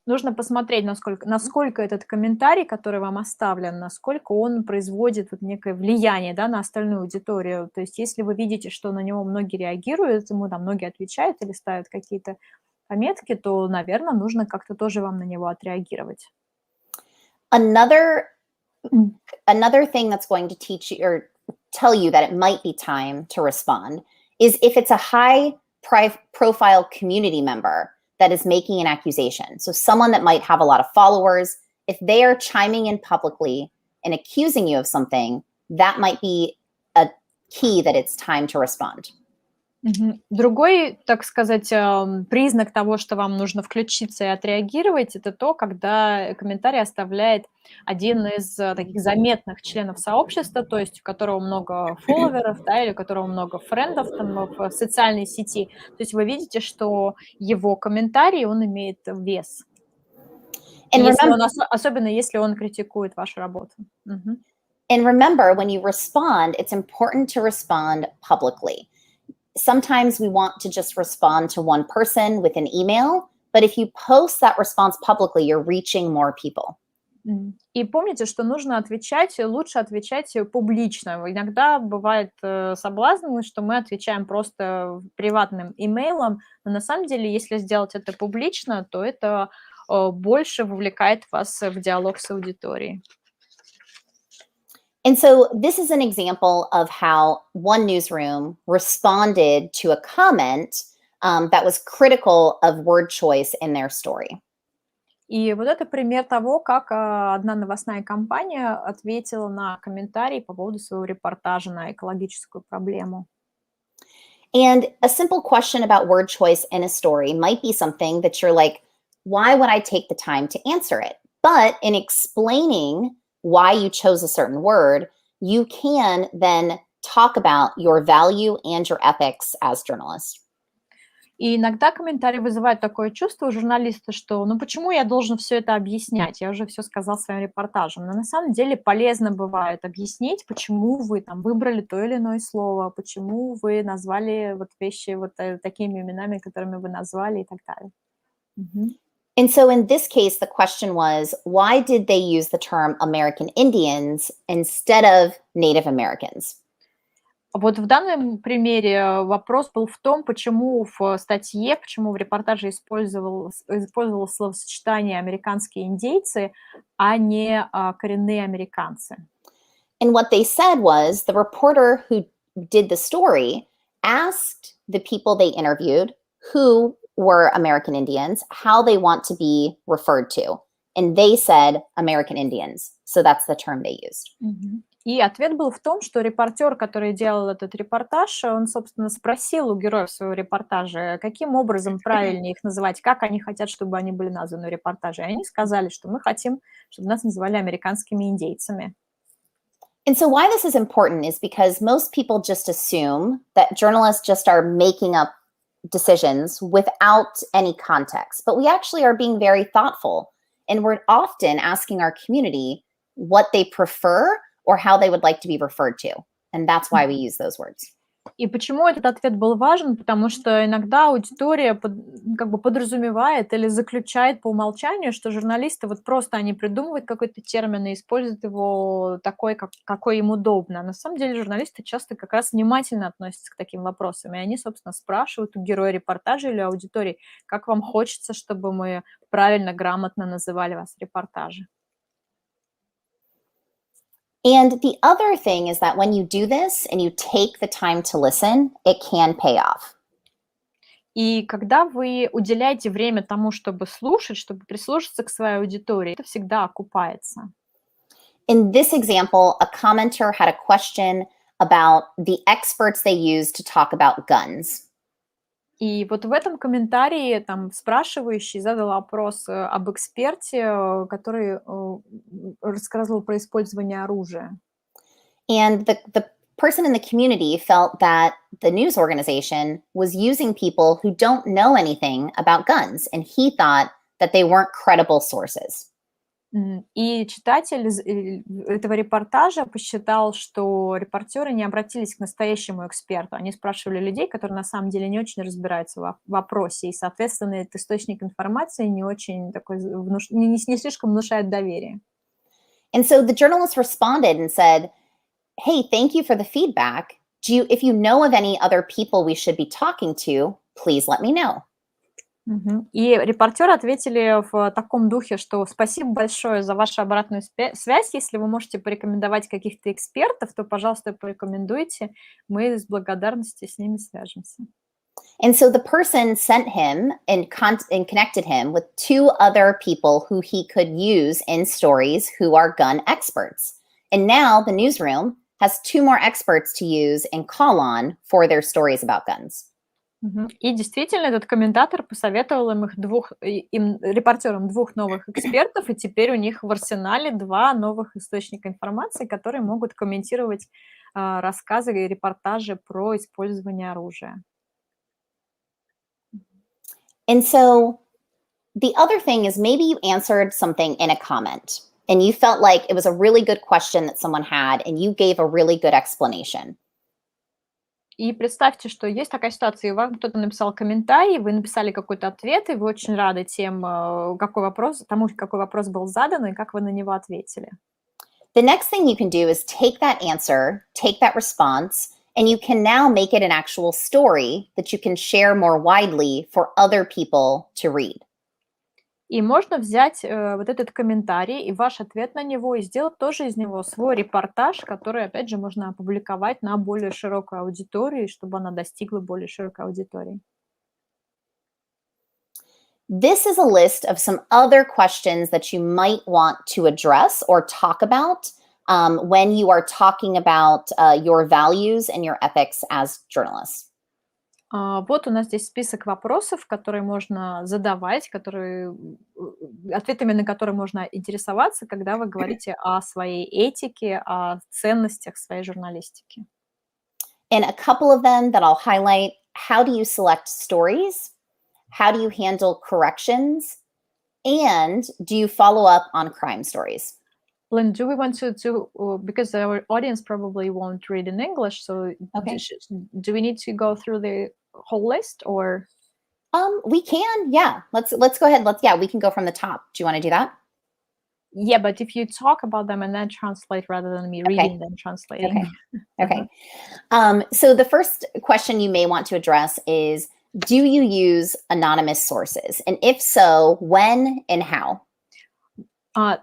Нужно посмотреть, насколько этот комментарий, который вам оставлен, насколько он производит вот некое влияние, да, на остальную аудиторию. То есть если вы видите, что на него многие реагируют, ему там многие отвечают или ставят какие-то пометки, то, наверное, нужно как-то тоже вам на него отреагировать. Another thing that's going to teach you or tell you that it might be time to respond is if it's a high profile community member that is making an accusation. So someone that might have a lot of followers, if they are chiming in publicly and accusing you of something, that might be a key that it's time to respond. Другой, так сказать, признак того, что вам нужно включиться и отреагировать, это то, когда комментарий оставляет один из таких заметных членов сообщества, то есть у которого много фолловеров, да, или у которого много френдов там, в социальной сети. То есть вы видите, что его комментарий, он имеет вес. Особенно если он критикует вашу работу. And remember, when you respond, it's important to respond publicly. Sometimes we want to just respond to one person with an email, but if you post that response publicly, you're reaching more people. И помните, что нужно отвечать, лучше отвечать публично. Иногда бывает соблазн, что мы отвечаем просто приватным имейлом, но на самом деле, если сделать это публично, то это больше вовлекает вас в диалог с аудиторией. And so this is an example of how one newsroom responded to a comment that was critical of word choice in their story. И вот это пример того, как одна новостная компания ответила на комментарий по поводу своего репортажа на экологическую проблему. And a simple question about word choice in a story might be something that you're like, why would I take the time to answer it? But in explaining why you chose a certain word, you can then talk about your value and your ethics as journalist. И иногда комментарии вызывают такое чувство у журналиста, что ну почему я должен все это объяснять? Я уже все сказал своим репортажем. Но на самом деле полезно бывает объяснить, почему вы там выбрали то или иное слово, почему вы назвали вот вещи вот такими именами, которыми вы назвали и так далее. And so in this case, the question was, why did they use the term American Indians instead of Native Americans? Вот в данном примере вопрос был в том, почему в статье, почему в репортаже использовалось словосочетание «американские индейцы», а не коренные американцы. And what they said was the reporter who did the story asked the people they interviewed who were American Indians, how they want to be referred to. And they said American Indians. So that's the term they used. И ответ был в том, что репортер, который делал этот репортаж, он, собственно, спросил у героев своего репортажа, каким образом правильнее их называть, как они хотят, чтобы они были названы в репортаже. И они сказали, что мы хотим, чтобы нас называли американскими индейцами. And so why this is important is because most people just assume that journalists just are making up decisions without any context. But we actually are being very thoughtful. And we're often asking our community what they prefer or how they would like to be referred to. And that's why we use those words. И почему этот ответ был важен? Потому что иногда аудитория как бы подразумевает или заключает по умолчанию, что журналисты вот просто они придумывают какой-то термин и используют его такой, какой им удобно. А на самом деле журналисты часто как раз внимательно относятся к таким вопросам. И они, собственно, спрашивают у героя репортажа или аудитории, как вам хочется, чтобы мы правильно, грамотно называли вас в репортаже. And the other thing is that when you do this and you take the time to listen, it can pay off. И когда вы уделяете время тому, чтобы слушать, чтобы прислушаться к своей аудитории, это всегда окупается. In this example, a commenter had a question about the experts they use to talk about guns. И вот в этом комментарии там спрашивающий задал вопрос об эксперте, который рассказывал про использование оружия. And the person in the community felt that the news organization was using people who don't know anything about guns, and he thought that they weren't credible sources. И читатель этого репортажа посчитал, что репортеры не обратились к настоящему эксперту. Они спрашивали людей, которые на самом деле не очень разбираются в вопросе, и, соответственно, этот источник информации не очень такой, не слишком внушает доверие. And so the journalist responded and said, "Hey, thank you for the feedback. If you know of any other people we should be talking to, please let me know." И репортеры ответили в таком духе, что спасибо большое за вашу обратную связь. Если вы можете порекомендовать каких-то экспертов, то, пожалуйста, порекомендуйте. Мы с благодарностью с ними свяжемся. And so the person sent him and connected him with two other people who he could use in stories who are gun experts. And now the newsroom has two more experts to use and call on for their stories about guns. И действительно, этот комментатор посоветовал репортерам двух новых экспертов, и теперь у них в арсенале два новых источника информации, которые могут комментировать рассказы и репортажи про использование оружия. And so the other thing is maybe you answered something in a comment and you felt like it was a really good question that someone had and you gave a really good explanation. И представьте, что есть такая ситуация, и вам кто-то написал комментарий, вы написали какой-то ответ, и вы очень рады тому, какой вопрос был задан, и как вы на него ответили. The next thing you can do is take that answer, take that response, and you can now make it an actual story that you can share more widely for other people to read. И можно взять вот этот комментарий и ваш ответ на него и сделать тоже из него свой репортаж, который, опять же, можно опубликовать на более широкую аудиторию, чтобы она достигла более широкой аудитории. This is a list of some other questions that you might want to address or talk about when you are talking about your values and your ethics as journalists. Вот у нас здесь список вопросов, которые можно задавать, ответами на которые можно интересоваться, когда вы говорите о своей этике, о ценностях своей журналистики. And a couple of them that I'll highlight: how do you select stories? How do you handle corrections? And do you follow up on crime stories? Lynn, do we want to because our audience probably won't read in English, so Okay. do we need to go through the whole list or? We can, yeah. Let's go ahead. We can go from the top. Do you want to do that? Yeah, but if you talk about them and then translate rather than me reading them, translating. Okay. So the first question you may want to address is, do you use anonymous sources? And if so, when and how?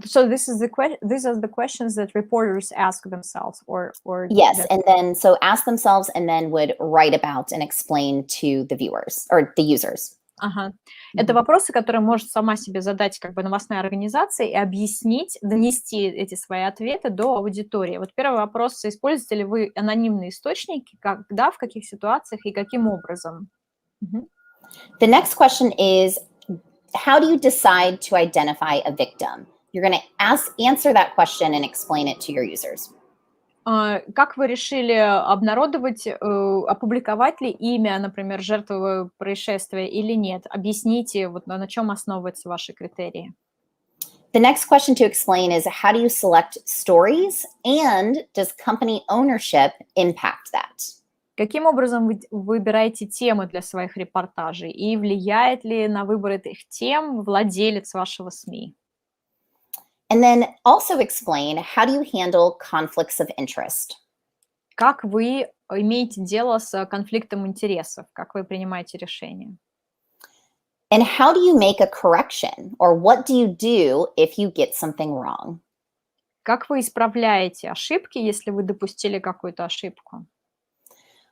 So these are the questions that reporters ask themselves, or yes, and then so ask themselves and then would write about and explain to the viewers or the users. Ага. Это вопросы, которые может сама себе задать как бы новостная организация и объяснить, донести эти свои ответы до аудитории. Вот первый вопрос: используете ли вы анонимные источники, когда, в каких ситуациях и каким образом? The next question is, how do you decide to identify a victim? You're going to answer that question and explain it to your users. Как вы решили обнародовать, опубликовать ли имя, например, жертвы происшествия или нет? Объясните, вот на чем основываются ваши критерии. The next question to explain is, how do you select stories, and does company ownership impact that? Каким образом вы выбираете темы для своих репортажей, и влияет ли на выбор этих тем владелец вашего СМИ? And then also explain, how do you handle conflicts of interest? Как вы имеете дело с конфликтом интересов? Как вы принимаете решения? And how do you make a correction? Or what do you do if you get something wrong? Как вы исправляете ошибки, если вы допустили какую-то ошибку?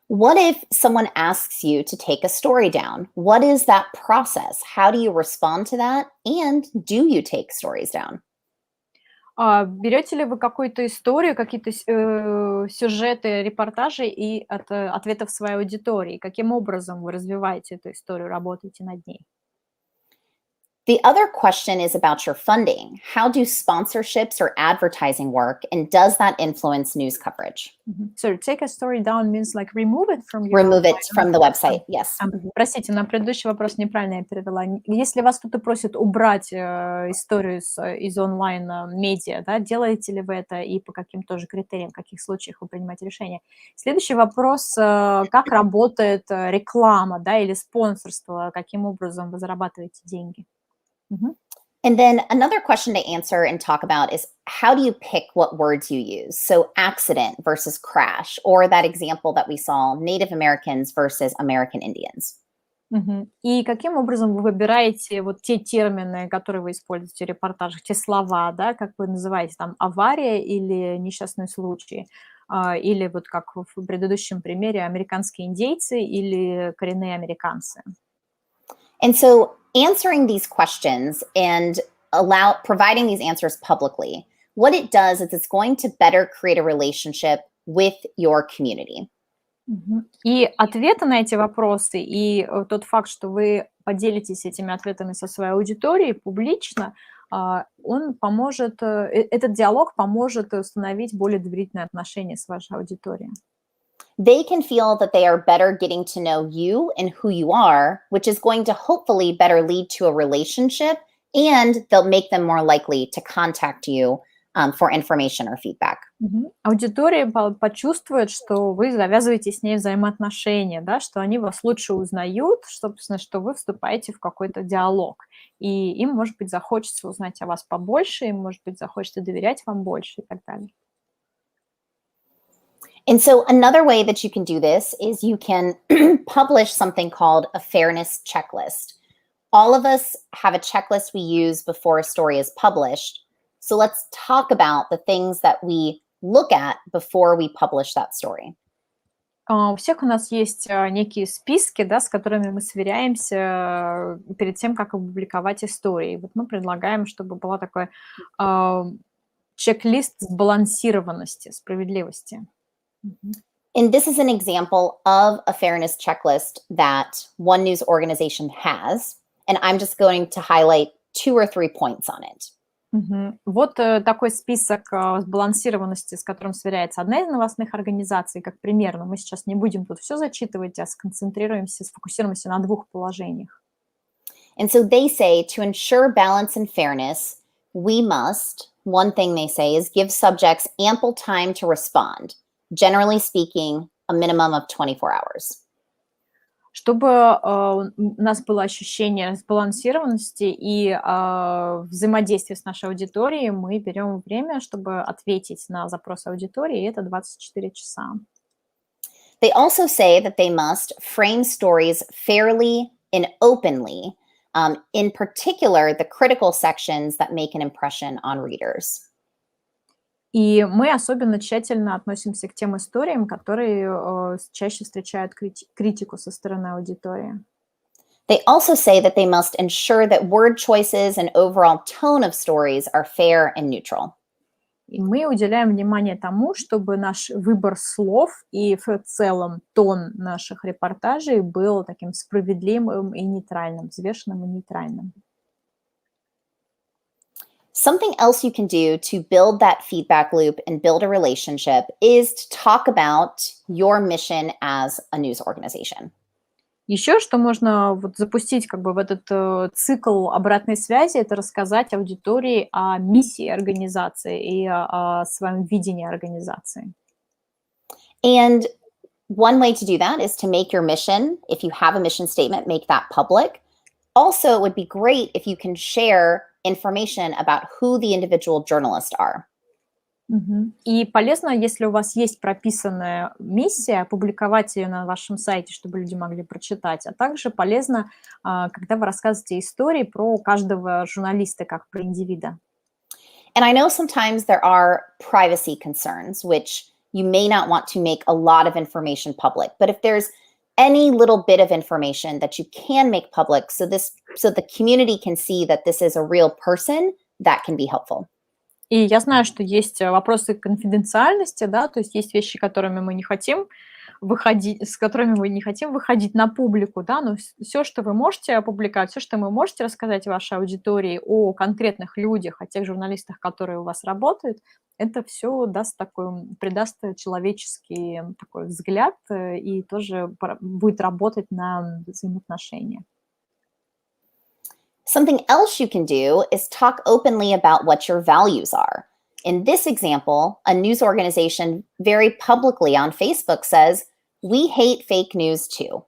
What if someone asks you to take a story down? What is that process? How do you respond to that? And do you take stories down? Берете ли вы какую-то историю, какие-то сюжеты, репортажи и от ответов своей аудитории? Каким образом вы развиваете эту историю, работаете над ней? The other question is about your funding. How do sponsorships or advertising work, and does that influence news coverage? So take a story down means like remove it from your Remove it from the website, yes. Простите, на предыдущий вопрос неправильно я перевела. Если вас кто-то просит убрать историю из онлайн-медиа, да, делаете ли вы это и по каким тоже критериям, в каких случаях вы принимаете решение? Следующий вопрос: как работает реклама, да, или спонсорство, каким образом вы зарабатываете деньги? And then another question to answer and talk about is, how do you pick what words you use? So accident versus crash, or that example that we saw, Native Americans versus American Indians. И каким образом вы выбираете вот те термины, которые вы используете в репортажах, те слова, да, как вы называете там авария или несчастный случай, или вот как в предыдущем примере американские индейцы или коренные американцы? And so answering these questions and providing these answers publicly, what it does is it's going to better create a relationship with your community. И ответы на эти вопросы, и тот факт, что вы поделитесь этими ответами со своей аудиторией публично, он поможет, этот диалог поможет установить более доверительные отношения с вашей аудиторией. They can feel that they are better getting to know you and who you are, which is going to hopefully better lead to a relationship, and they'll make them more likely to contact you for information or feedback. Аудитория почувствует, что вы завязываете с ней взаимоотношения, да, что они вас лучше узнают, собственно, что вы вступаете в какой-то диалог. И им, может быть, захочется узнать о вас побольше, им, может быть, захочется доверять вам больше и так далее. And so another way that you can do this is you can publish something called a fairness checklist. All of us have a checklist we use before a story is published. So let's talk about the things that we look at before we publish that story. У всех у нас есть некие списки, да, с которыми мы сверяемся перед тем, как опубликовать истории. Вот мы предлагаем, чтобы была такой чек-лист сбалансированности, справедливости. And this is an example of a fairness checklist that one news organization has, and I'm just going to highlight 2 or 3 points on it. Вот такой список сбалансированности, с которым сверяется одна из новостных организаций, как пример, но мы сейчас не будем тут все зачитывать, а сфокусируемся на 2 положениях. And so they say, to ensure balance and fairness, we must, one thing they say is give subjects ample time to respond. Generally speaking, a minimum of 24 hours. Чтобы у нас было ощущение сбалансированности и взаимодействия с нашей аудиторией, мы берем время, чтобы ответить на запрос аудитории, и это 24 часа. They also say that they must frame stories fairly and openly, in particular, the critical sections that make an impression on readers. И мы особенно тщательно относимся к тем историям, которые чаще встречают критику со стороны аудитории. They also say that they must ensure that word choices and overall tone of stories are fair and neutral. И мы уделяем внимание тому, чтобы наш выбор слов и в целом тон наших репортажей был таким справедливым и нейтральным, взвешенным и нейтральным. Something else you can do to build that feedback loop and build a relationship is to talk about your mission as a news organization. Еще что можно вот запустить как бы в этот цикл обратной связи, это рассказать аудитории о миссии организации и о своем видении организации. And one way to do that is to make your mission, if you have a mission statement, make that public. Also, it would be great if you can share information about who the individual journalists are. И полезно, если у вас есть прописанная миссия, опубликовать ее на вашем сайте, чтобы люди могли прочитать. А также полезно, когда вы рассказываете истории про каждого журналиста, как про индивида. And I know sometimes there are privacy concerns, which you may not want to make a lot of information public. But if there's any little bit of information that you can make public so the community can see that this is a real person, that can be helpful. И я знаю, что есть вопросы конфиденциальности, да, то есть есть вещи, которыми мы не хотим выходить, с которыми мы не хотим выходить на публику, да, но все, что вы можете опубликовать, все, что вы можете рассказать вашей аудитории о конкретных людях, о тех журналистах, которые у вас работают, это все придаст человеческий такой взгляд и тоже будет работать на взаимоотношения. Something else you can do is talk openly about what your values are. In this example, a news organization very publicly on Facebook says, "We hate fake news too."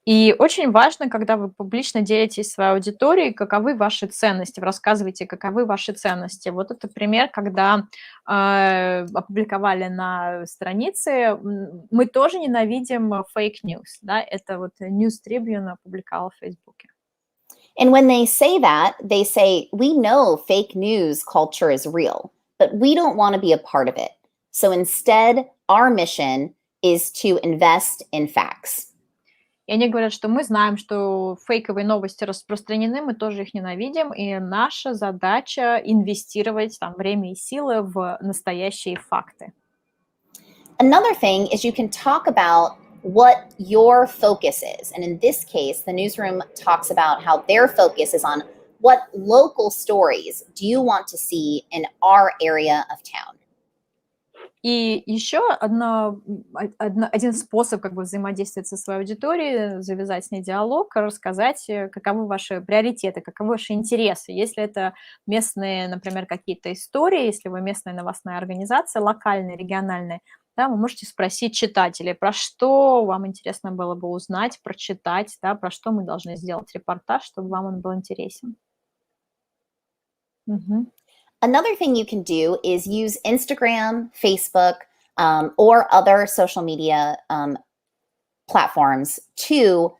И очень важно, когда вы публично делитесь своей аудиторией, каковы ваши ценности, вы рассказываете, каковы ваши ценности. Вот это пример, когда опубликовали на странице, мы тоже ненавидим fake news, да, это вот News Tribune опубликовал в Фейсбуке. And when they say, "We know fake news culture is real, but we don't want to be a part of it. So instead, our mission is to invest in facts." И они говорят, что мы знаем, что фейковые новости распространены, мы тоже их ненавидим, и наша задача инвестировать там время и силы в настоящие факты. Another thing is you can talk about what your focus is. And in this case, the newsroom talks about how their focus is on what local stories do you want to see in our area of town. И еще один способ как бы взаимодействовать со своей аудиторией, завязать с ней диалог, рассказать, каковы ваши приоритеты, каковы ваши интересы. Если это местные, например, какие-то истории, если вы местная новостная организация, локальная, региональная, да, вы можете спросить читателей, про что вам интересно было бы узнать, прочитать, да, про что мы должны сделать репортаж, чтобы вам он был интересен. Another thing you can do is use Instagram, Facebook, or other social media platforms to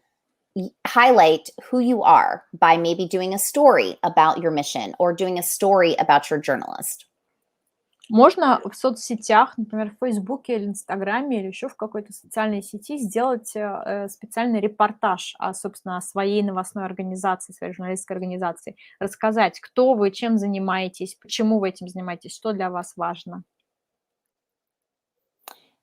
highlight who you are by maybe doing a story about your mission or doing a story about your journalist. Можно в соцсетях, например, в Фейсбуке или Инстаграме или еще в какой-то социальной сети сделать специальный репортаж собственно, о своей новостной организации, своей журналистской организации. Рассказать, кто вы, чем занимаетесь, почему вы этим занимаетесь, что для вас важно.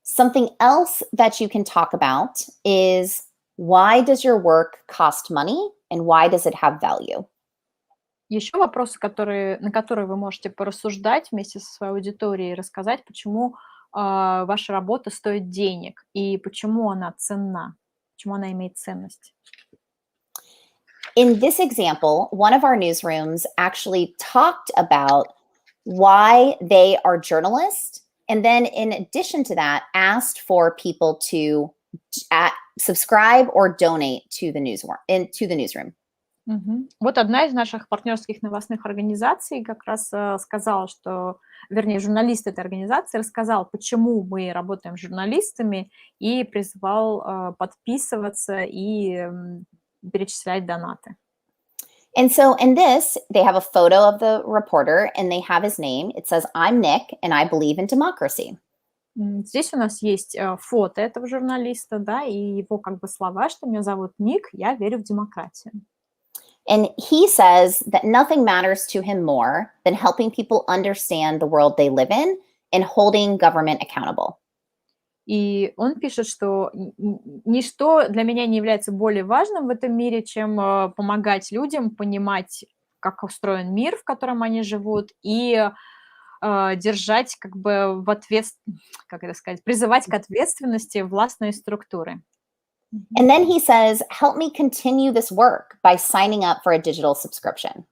Something else that you can talk about is why does your work cost money and why does it have value? Еще вопросы, на которые вы можете порассуждать вместе со своей аудиторией, рассказать, почему ваша работа стоит денег и почему она ценна, почему она имеет ценность. In this example, one of our newsrooms actually talked about why they are journalists, and then in addition to that, asked for people to subscribe or donate to the newsroom. Вот одна из наших партнерских новостных организаций как раз сказала, что, вернее, журналист этой организации рассказал, почему мы работаем с журналистами, и призвал подписываться и перечислять донаты. And so in this, they have a photo of the reporter and they have his name. It says, "I'm Nick and I believe in democracy." Здесь у нас есть фото этого журналиста, да, и его как бы слова, что меня зовут Ник, я верю в демократию. And he says that nothing matters to him more than helping people understand the world they live in and holding government accountable. И он пишет, что ничто для меня не является более важным в этом мире, чем помогать людям понимать, как устроен мир, в котором они живут, и держать как бы как это сказать, призывать к ответственности властные структуры. And then he says, help me continue this work by signing up for a digital subscription.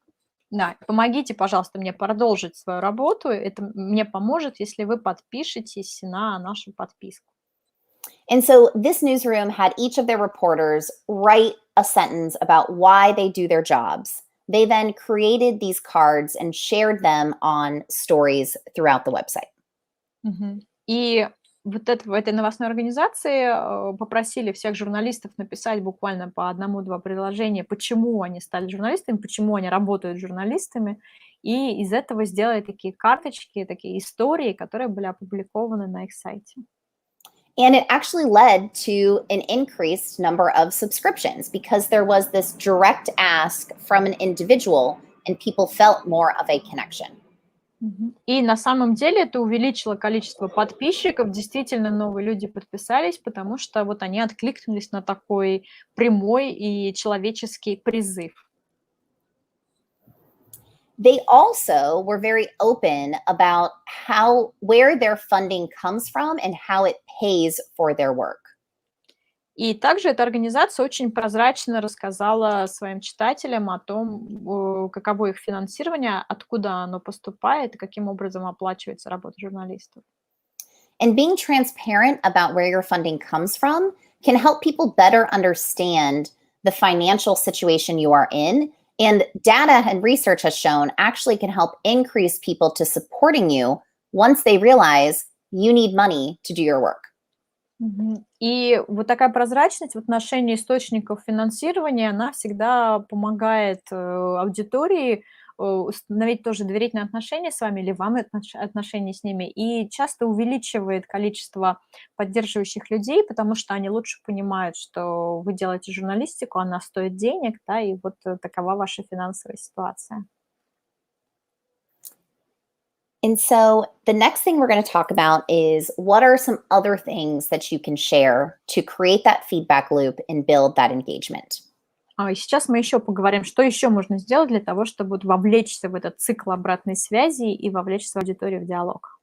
Да, помогите, пожалуйста, мне продолжить свою работу. Это мне поможет, если вы подпишетесь на нашу подписку. And so this newsroom had each of their reporters write a sentence about why they do their jobs. They then created these cards and shared them on stories throughout the website. И вот в этой новостной организации попросили всех журналистов написать буквально по 1-2 предложения, почему они стали журналистами, почему они работают журналистами, и из этого сделали такие карточки, такие истории, которые были опубликованы на их сайте. And it actually led to an increased number of subscriptions because there was this direct ask from an individual and people felt more of a connection. И на самом деле это увеличило количество подписчиков, действительно новые люди подписались, потому что вот они откликнулись на такой прямой и человеческий призыв. They also were very open about where their funding comes from and how it pays for their work. И также эта организация очень прозрачно рассказала своим читателям о том, каково их финансирование, откуда оно поступает и каким образом оплачивается работа журналистов. And being transparent about where your funding comes from can help people better understand the financial situation you are in. And data and research has shown actually can help increase people to supporting you once they realize you need money to do your work. И вот такая прозрачность в отношении источников финансирования, она всегда помогает аудитории установить тоже доверительные отношения с вами или вам отношения с ними, и часто увеличивает количество поддерживающих людей, потому что они лучше понимают, что вы делаете журналистику, она стоит денег, да, и вот такова ваша финансовая ситуация. And so the next thing we're going to talk about is what are some other things that you can share to create that feedback loop and build that engagement. И сейчас мы еще поговорим, что еще можно сделать для того, чтобы вовлечься в этот цикл обратной связи и вовлечь свою аудиторию в диалог.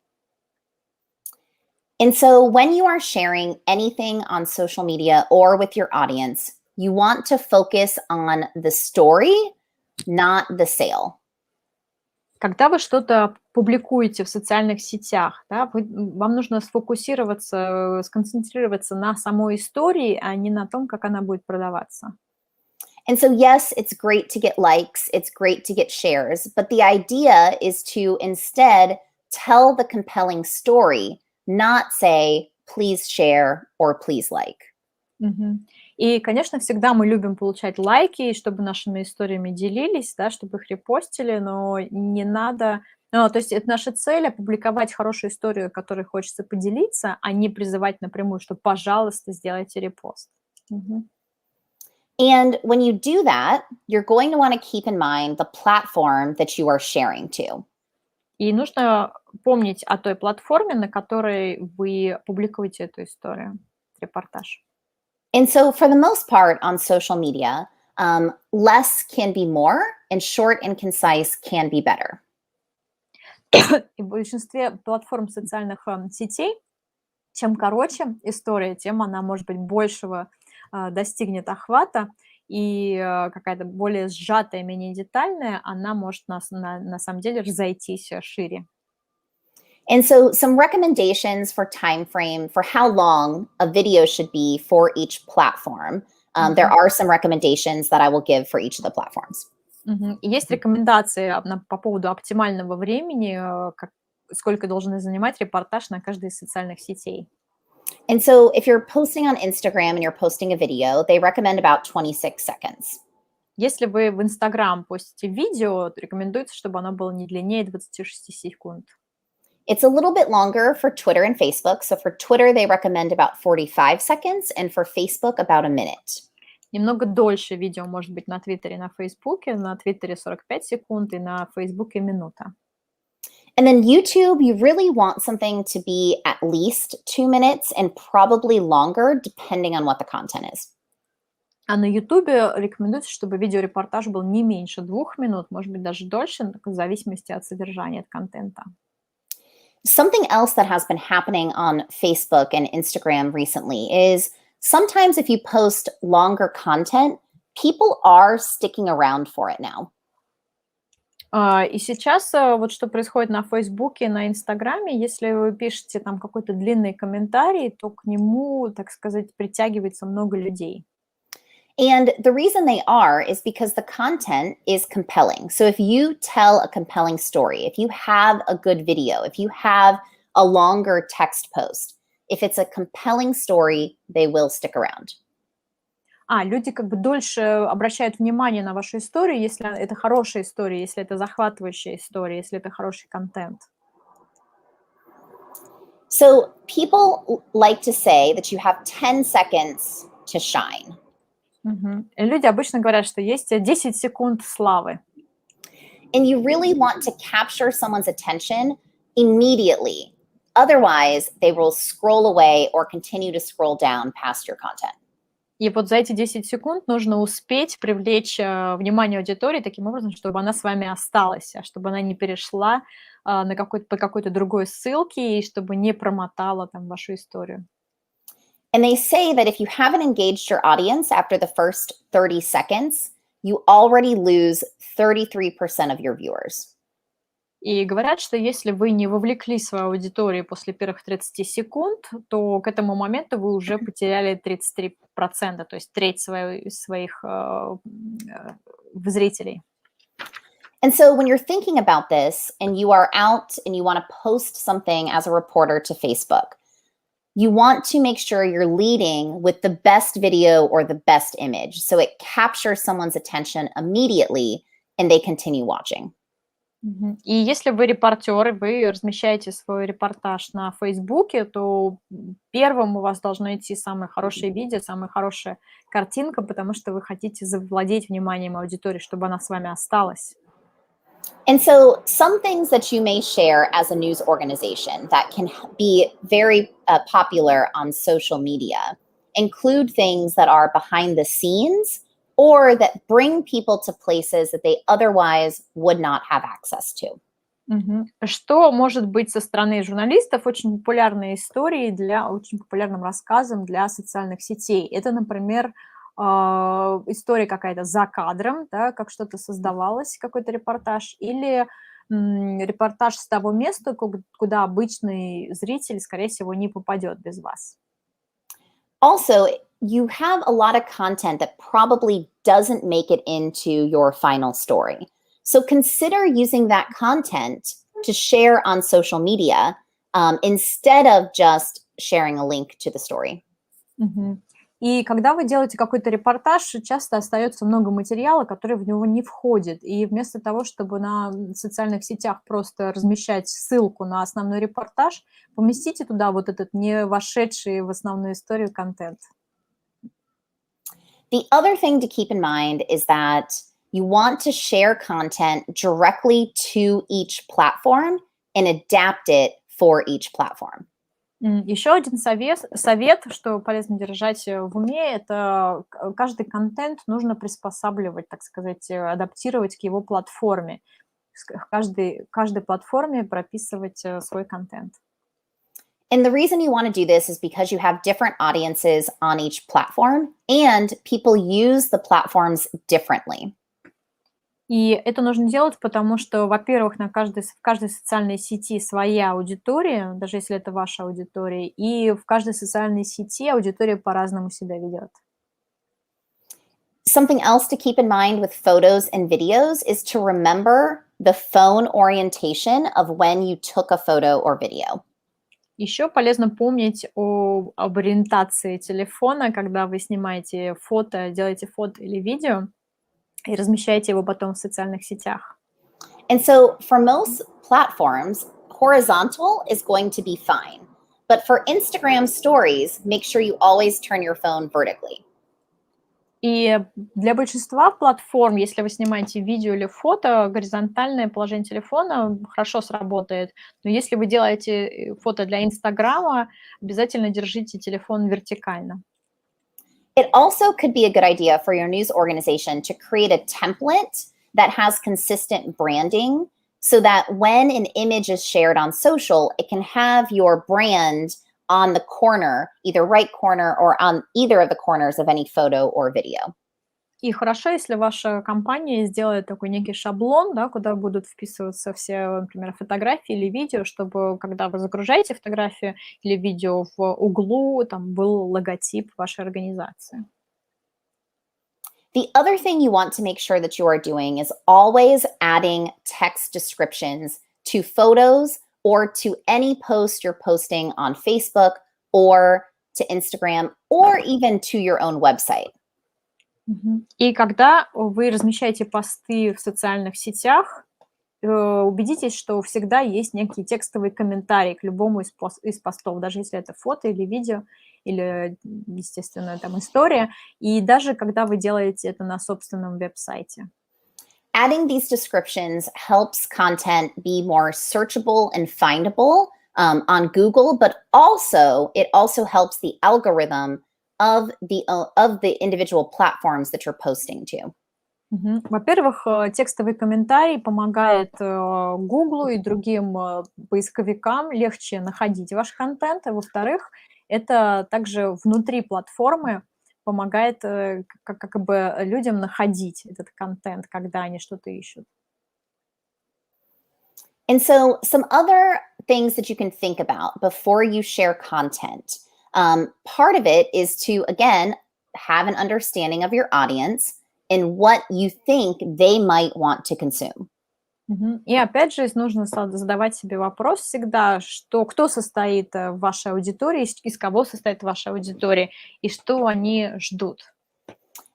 And so when you are sharing anything on social media or with your audience, you want to focus on the story, not the sale. Когда вы что-то публикуете в социальных сетях, да, вам нужно сфокусироваться, сконцентрироваться на самой истории, а не на том, как она будет продаваться. And so, yes, it's great to get likes, it's great to get shares, but the idea is to instead tell the compelling story, not say, please share or please like. И, конечно, всегда мы любим получать лайки, чтобы нашими историями делились, да, чтобы их репостили, но не надо... то есть это наша цель — опубликовать хорошую историю, которой хочется поделиться, а не призывать напрямую, что, пожалуйста, сделайте репост. And when you do that, you're going to want to keep in mind the platform that you are sharing to. И нужно помнить о той платформе, на которой вы публикуете эту историю, репортаж. And so for the most part on social media, less can be more and short and concise can be better. И в большинстве платформ социальных сетей, чем короче история, тем она, может быть, большего достигнет охвата, и какая-то более сжатая, менее детальная, она может на самом деле разойтись шире. And so some recommendations for time frame for how long a video should be for each platform. There are some recommendations that I will give for each of the platforms. И есть рекомендации по поводу оптимального времени, сколько должен занимать репортаж на каждой из социальных сетей. And so if you're posting on Instagram and you're posting a video, they recommend about 26 seconds. Если вы в Instagram постите видео, то рекомендуется, чтобы оно было не длиннее 26 секунд. It's a little bit longer for Twitter and Facebook. So for Twitter, they recommend about 45 seconds, and for Facebook, about a minute. Немного дольше видео может быть на Твиттере и на Фейсбуке. На Твиттере 45 секунд и на Фейсбуке минута. And then YouTube, you really want something to be at least 2 minutes and probably longer, depending on what the content is. А на Ютубе рекомендуется, чтобы видеорепортаж был не меньше 2 минут, может быть, даже дольше, в зависимости от содержания, от контента. Something else that has been happening on Facebook and Instagram recently is sometimes if you post longer content, people are sticking around for it now. И сейчас вот что происходит на Фейсбуке, на Инстаграме, если вы пишете там какой-то длинный комментарий, то к нему, так сказать, притягивается много людей. And the reason they are is because the content is compelling. So if you tell a compelling story, if you have a good video, if you have a longer text post, if it's a compelling story, they will stick around. Люди как бы дольше обращают внимание на вашу историю, если это хорошая история, если это захватывающая история, если это хороший контент. So people like to say that you have 10 seconds to shine. Люди обычно говорят, что есть 10 секунд славы. And you really want to capture someone's attention immediately. Otherwise, they will scroll away or continue to scroll down past your content. И вот за эти 10 секунд нужно успеть привлечь внимание аудитории таким образом, чтобы она с вами осталась, чтобы она не перешла по какой-то другой ссылке и чтобы не промотала там вашу историю. And they say that if you haven't engaged your audience after the first 30 seconds, you already lose 33% of your viewers. И говорят, что если вы не вовлекли свою аудиторию после первых 30 секунд, то к этому моменту вы уже потеряли 33%, то есть треть своих зрителей. And so when you're thinking about this and you are out and you want to post something as a reporter to Facebook, you want to make sure you're leading with the best video or the best image so it captures someone's attention immediately and they continue watching. И если вы репортер, и вы размещаете свой репортаж на Фейсбуке, то первым у вас должно идти самое хорошее видео, самая хорошая картинка, потому что вы хотите завладеть вниманием аудитории, чтобы она с вами осталась. And so some things that you may share as a news organization that can be very popular on social media include things that are behind the scenes or that bring people to places that they otherwise would not have access to. Что может быть со стороны журналистов очень популярной историей, очень популярным рассказом для социальных сетей? Это, например, история какая-то за кадром, да, как что-то создавалось, какой-то репортаж, или репортаж с того места, куда обычный зритель, скорее всего, не попадет без вас. Also, you have a lot of content that probably doesn't make it into your final story. So consider using that content to share on social media instead of just sharing a link to the story. И когда вы делаете какой-то репортаж, часто остается много материала, который в него не входит. И вместо того, чтобы на социальных сетях просто размещать ссылку на основной репортаж, поместите туда вот этот не вошедший в основную историю контент. The other thing to keep in mind is that you want to share content directly to each platform and adapt it for each platform. Еще один совет, что полезно держать в уме, это каждый контент нужно приспосабливать, так сказать, адаптировать к его платформе. Каждой платформе прописывать свой контент. And the reason you want to do this is because you have different audiences on each platform and people use the platforms differently. И это нужно делать, потому что, во-первых, в каждой социальной сети своя аудитория, даже если это ваша аудитория, и в каждой социальной сети аудитория по-разному себя ведет. Something else to keep in mind with photos and videos is to remember the phone orientation of when you took a photo or video. Еще полезно помнить об ориентации телефона, когда вы снимаете фото, делаете фото или видео и размещаете его потом в социальных сетях. And so for most platforms, horizontal is going to be fine. But for Instagram stories, make sure you always turn your phone vertically. И для большинства платформ, если вы снимаете видео или фото, горизонтальное положение телефона хорошо сработает. Но если вы делаете фото для Инстаграма, обязательно держите телефон вертикально. It also could be a good idea for your news organization to create a template that has consistent branding so that when an image is shared on social, it can have your brand on the corner, either right corner or on either of the corners of any photo or video. И хорошо, если ваша компания сделает такой некий шаблон, да, куда будут вписываться все, например, фотографии или видео, чтобы, когда вы загружаете фотографию или видео, в углу там был логотип вашей организации. The other thing you want to make sure that you are doing is always adding text descriptions to photos or to any post you're posting on Facebook or to Instagram or even to your own website. И когда вы размещаете посты в социальных сетях, убедитесь, что всегда есть некий текстовый комментарий к любому из постов, даже если это фото или видео, или, естественно, там история, и даже когда вы делаете это на собственном веб-сайте. Adding these descriptions helps content be more searchable and findable on Google, but it also helps the algorithm of the individual platforms that you're posting to. Во-первых, текстовый комментарий помогает Гуглу и другим поисковикам легче находить ваш контент. А во-вторых, это также внутри платформы помогает как бы людям находить этот контент, когда они что-то ищут. And so some other things that you can think about before you share content. Part of it is to, again, have an understanding of your audience and what you think they might want to consume. И опять же, нужно задавать себе вопрос всегда, кто состоит в вашей аудитории, из кого состоит ваша аудитория и что они ждут.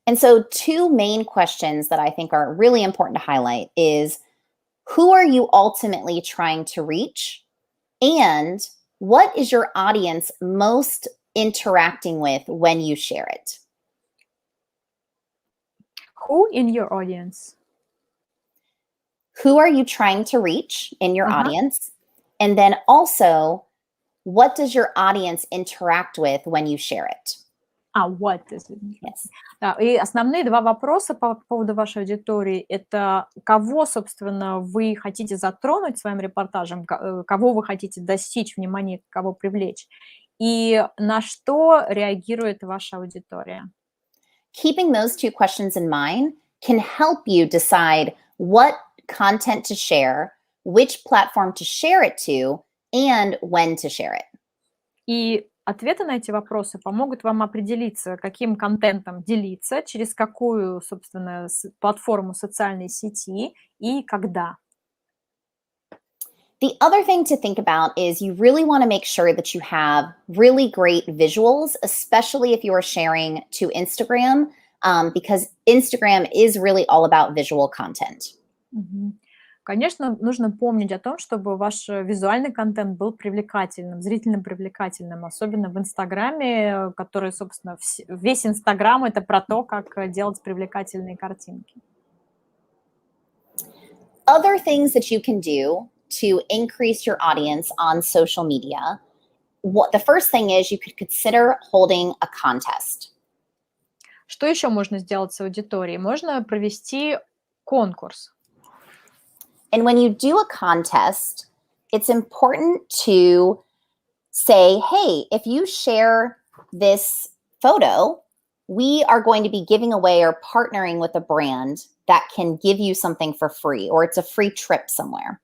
And so two main questions that I think are really important to highlight is who are you ultimately trying to reach? And what is your audience most interacting with when you share it? Who in your audience? Who are you trying to reach in your audience? And then also, what does your audience interact with when you share it? What does it mean? Yes. Да, и основные два вопроса по поводу вашей аудитории – это кого, собственно, вы хотите затронуть своим репортажем, кого вы хотите достичь внимания, кого привлечь, и на что реагирует ваша аудитория. Keeping those two questions in mind can help you decide what content to share, which platform to share it to, and when to share it. И ответы на эти вопросы помогут вам определиться, каким контентом делиться, через какую, собственно, платформу социальной сети и когда. The other thing to think about is you really want to make sure that you have really great visuals, especially if you are sharing to Instagram, because Instagram is really all about visual content. Конечно, нужно помнить о том, чтобы ваш визуальный контент был привлекательным, зрительно привлекательным, особенно в Инстаграме, который, собственно, весь Инстаграм – это про то, как делать привлекательные картинки. Other things that you can do to increase your audience on social media, the first thing is you could consider holding a contest. Что еще можно сделать с аудиторией? Можно провести конкурс. And when you do a contest, it's important to say, hey, if you share this photo, we are going to be giving away or partnering with a brand that can give you something for free, or it's a free trip somewhere.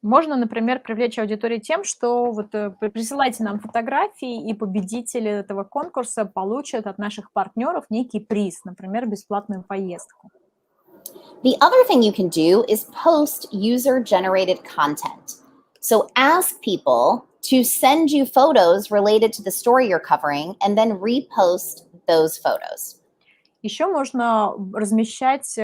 Можно, например, привлечь аудиторию тем, что вот присылайте нам фотографии, и победители этого конкурса получат от наших партнеров некий приз, например, бесплатную поездку. The other thing you can do is post user-generated content. So ask people to send you photos related to the story you're covering and then repost those photos. Еще можно размещать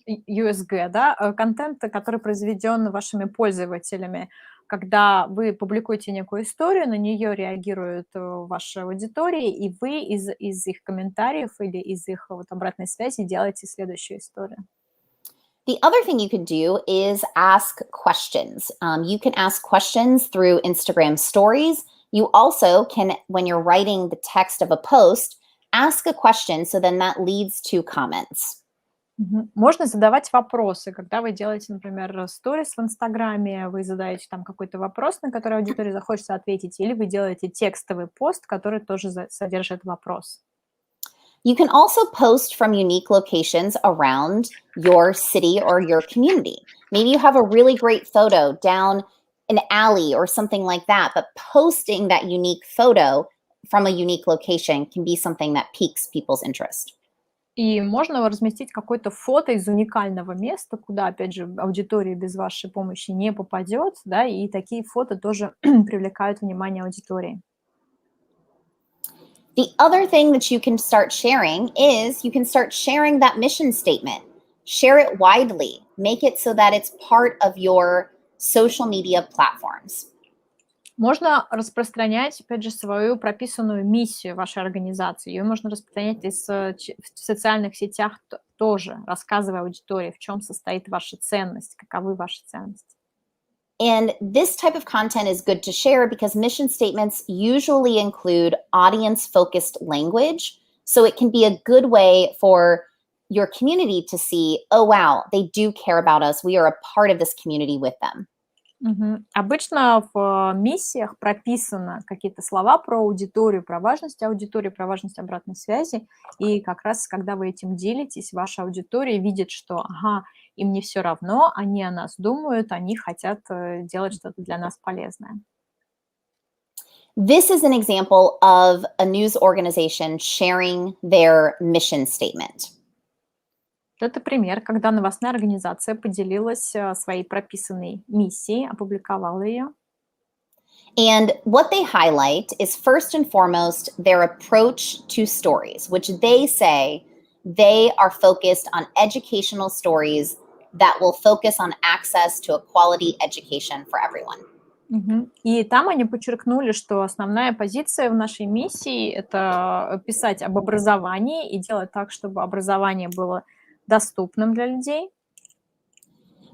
USG, да, контент, который произведен вашими пользователями. Когда вы публикуете некую историю, на нее реагирует ваша аудитория, и вы из их комментариев или из их вот обратной связи делаете следующую историю. The other thing you can do is ask questions. You can ask questions through Instagram stories. You also can, when you're writing the text of a post, ask a question, so then that leads to comments. Можно задавать вопросы, когда вы делаете, например, сторис в Инстаграме, вы задаете там какой-то вопрос, на который аудитории захочется ответить, или вы делаете текстовый пост, который тоже содержит вопрос. You can also post from unique locations around your city or your community. Maybe you have a really great photo down an alley or something like that, but posting that unique photo from a unique location can be something that piques people's interest. И можно разместить какое-то фото из уникального места, куда, опять же, аудитория без вашей помощи не попадет, да, и такие фото тоже привлекают внимание аудитории. The other thing that you can start sharing is you can start sharing that mission statement. Share it widely. Make it so that it's part of your social media platforms. Можно распространять, опять же, свою прописанную миссию вашей организации. Ее можно распространять в социальных сетях тоже, рассказывая аудитории, в чем состоит ваша ценность, каковы ваши ценности. And this type of content is good to share because mission statements usually include audience-focused language. So it can be a good way for your community to see, oh, wow, they do care about us. We are a part of this community with them. Обычно в миссиях прописаны какие-то слова про аудиторию, про важность обратной связи. И как раз, когда вы этим делитесь, ваша аудитория видит, что ага, им не все равно, они о нас думают, они хотят делать что-то для нас полезное. This is an example of a news organization sharing their mission statement. Это пример, когда новостная организация поделилась своей прописанной миссией, опубликовала ее. And what they highlight is first and foremost their approach to stories, which they say they are focused on educational stories that will focus on access to a quality education for everyone. И там они подчеркнули, что основная позиция в нашей миссии – это писать об образовании и делать так, чтобы образование было доступным для людей.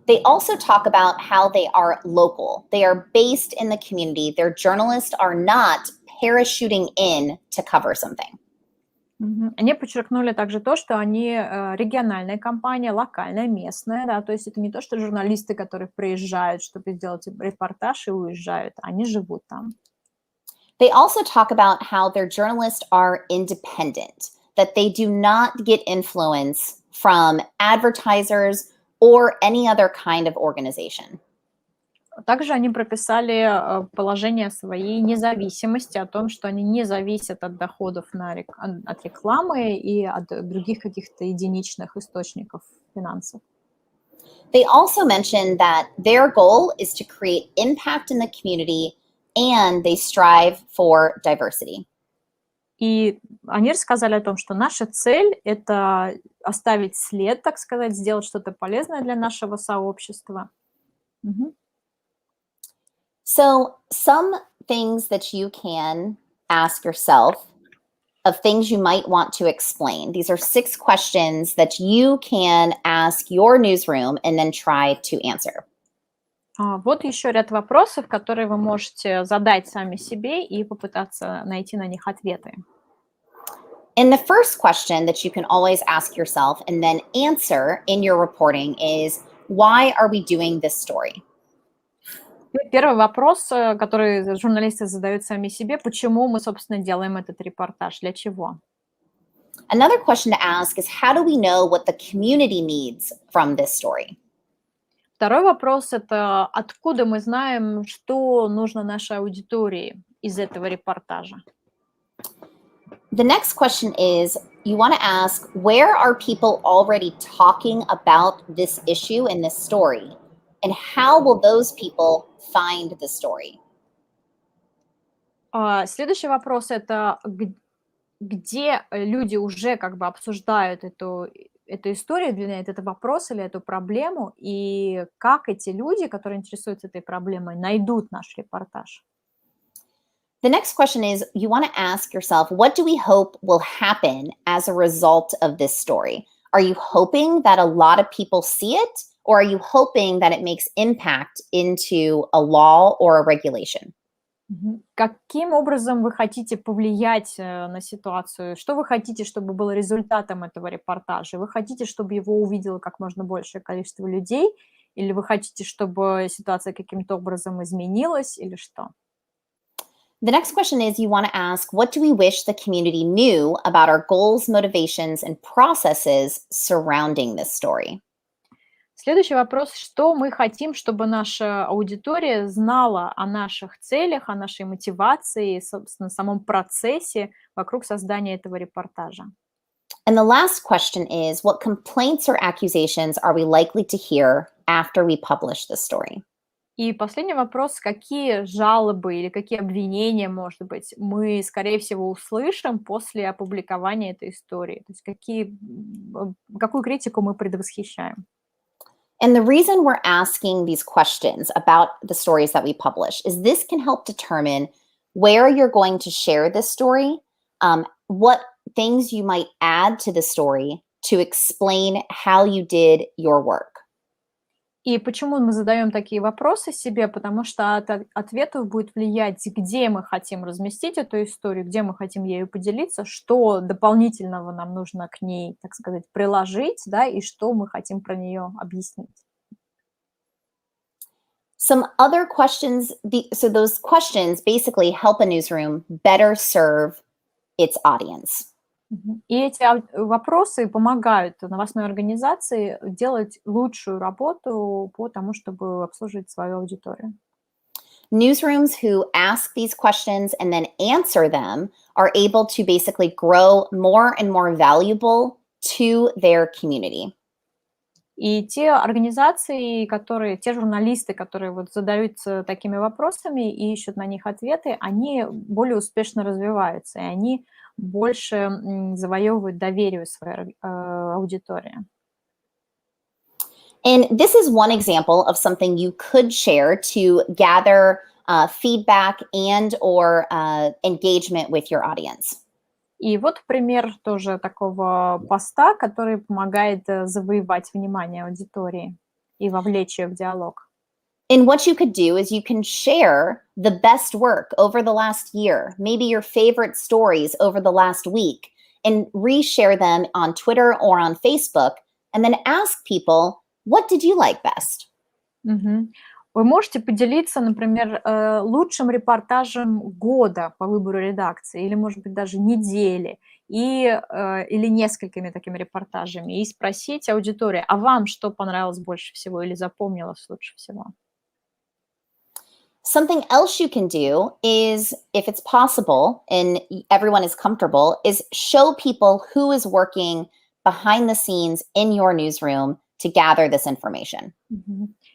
They also talk about how they are local. They are based in the community. Their journalists are not parachuting in to cover something. Они подчеркнули также то, что они региональная компания, локальная, местная, да, то есть это не то, что журналисты, которые приезжают, чтобы сделать репортаж и уезжают, они живут там. They also talk about how their journalists are independent, that they do not get influence from advertisers or any other kind of organization. Также они прописали положение своей независимости, о том, что они не зависят от доходов от рекламы и от других каких-то единичных источников финансов. They also mentioned that their goal is to create impact in the community and they strive for diversity. И они рассказали о том, что наша цель – это оставить след, так сказать, сделать что-то полезное для нашего сообщества. So some things that you can ask yourself of things you might want to explain. These are 6 questions that you can ask your newsroom and then try to answer. Вот еще ряд вопросов, которые вы можете задать сами себе и попытаться найти на них ответы. And the first question that you can always ask yourself and then answer in your reporting is, why are we doing this story? Первый вопрос, который журналисты задают сами себе, почему мы, собственно, делаем этот репортаж, для чего? Another question to ask is, how do we know what the community needs from this story? Второй вопрос– это откуда мы знаем, что нужно нашей аудитории из этого репортажа? The next question is, you want to ask, where are people already talking about this issue in this story? And how will those people find the story? Следующий вопрос– это где люди уже как бы обсуждают эту историю, вернее, этот вопрос или эту проблему, и как эти люди, которые интересуются этой проблемой, найдут наш репортаж? The next question is, you want to ask yourself, what do we hope will happen as a result of this story? Are you hoping that a lot of people see it, or are you hoping that it makes impact into a law or a regulation? Каким образом вы хотите повлиять на ситуацию? Что вы хотите, чтобы было результатом этого репортажа? Вы хотите, чтобы его увидело как можно большее количество людей? Или вы хотите, чтобы ситуация каким-то образом изменилась? Или что? The next question is, you want to ask, what do we wish the community knew about our goals, motivations, and processes surrounding this story? Следующий вопрос, что мы хотим, чтобы наша аудитория знала о наших целях, о нашей мотивации, собственно, самом процессе вокруг создания этого репортажа. And the last question is, what complaints or accusations are we likely to hear after we publish the story? И последний вопрос, какие жалобы или какие обвинения, может быть, мы, скорее всего, услышим после опубликования этой истории? То есть какую критику мы предвосхищаем? And the reason we're asking these questions about the stories that we publish is this can help determine where you're going to share this story, what things you might add to the story to explain how you did your work. И почему мы задаем такие вопросы себе? Потому что от ответов будет влиять, где мы хотим разместить эту историю, где мы хотим ею поделиться, что дополнительного нам нужно к ней, так сказать, приложить, да, и что мы хотим про нее объяснить. Some other questions, so those questions basically help a newsroom better serve its audience. И эти вопросы помогают новостной организации делать лучшую работу по тому, чтобы обслуживать свою аудиторию. Newsrooms who ask these questions and then answer them are able to basically grow more and more valuable to their community. И те организации, те журналисты, которые вот задаются такими вопросами и ищут на них ответы, они более успешно развиваются, и они больше завоевывают доверие у своей аудитории. And this is one example of something you could share to gather feedback and or engagement with your audience. И вот пример тоже такого поста, который помогает завоевать внимание аудитории и вовлечь ее в диалог. And what you could do is you can share the best work over the last year, maybe your favorite stories over the last week, and reshare them on Twitter or on Facebook, and then ask people, what did you like best? Вы можете поделиться, например, лучшим репортажем года по выбору редакции, или, может быть, даже недели, или несколькими такими репортажами, и спросить аудиторию, а вам что понравилось больше всего или запомнилось лучше всего? Something else you can do is, if it's possible and everyone is comfortable, is show people who is working behind the scenes in your newsroom to gather this information.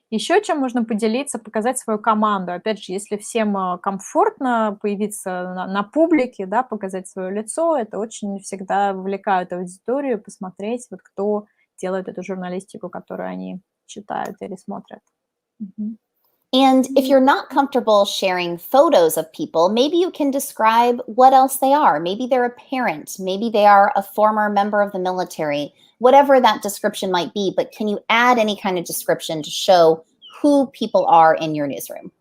Еще чем можно поделиться, показать свою команду. Опять же, если всем комфортно появиться на публике, да, показать свое лицо, это очень всегда вовлекает аудиторию, посмотреть, вот кто делает эту журналистику, которую они читают или смотрят. And if you're not comfortable sharing photos of people, maybe you can describe what else they are. Maybe they're a parent, maybe they are a former member of the military, whatever that description might be, but can you add any kind of description to show who people are in your newsroom?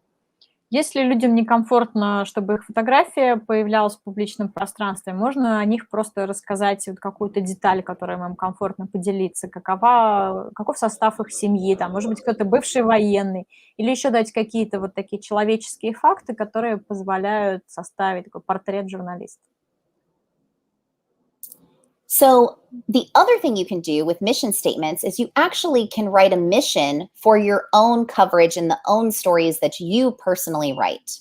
Если людям некомфортно, чтобы их фотография появлялась в публичном пространстве, можно о них просто рассказать вот какую-то деталь, которой им комфортно поделиться, каков состав их семьи, там, может быть, кто-то бывший военный, или еще дать какие-то вот такие человеческие факты, которые позволяют составить такой портрет журналиста. So the other thing you can do with mission statements is you actually can write a mission for your own coverage and the own stories that you personally write.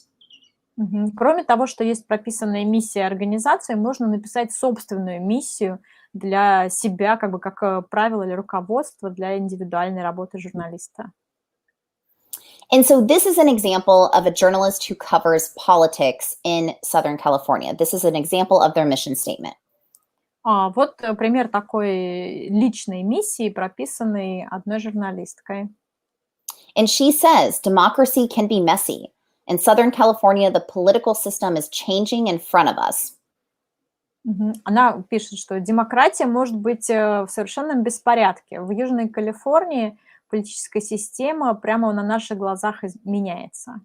Кроме того, что есть прописанная миссия организации, можно написать собственную миссию для себя, как бы как правило или руководство для индивидуальной работы журналиста. And so this is an example of a journalist who covers politics in Southern California. This is an example of their mission statement. Вот пример такой личной миссии, прописанной одной журналисткой. And she says democracy can be messy. In Southern California, the political system is changing in front of us. Она пишет, что демократия может быть в совершенном беспорядке. В Южной Калифорнии политическая система прямо на наших глазах меняется.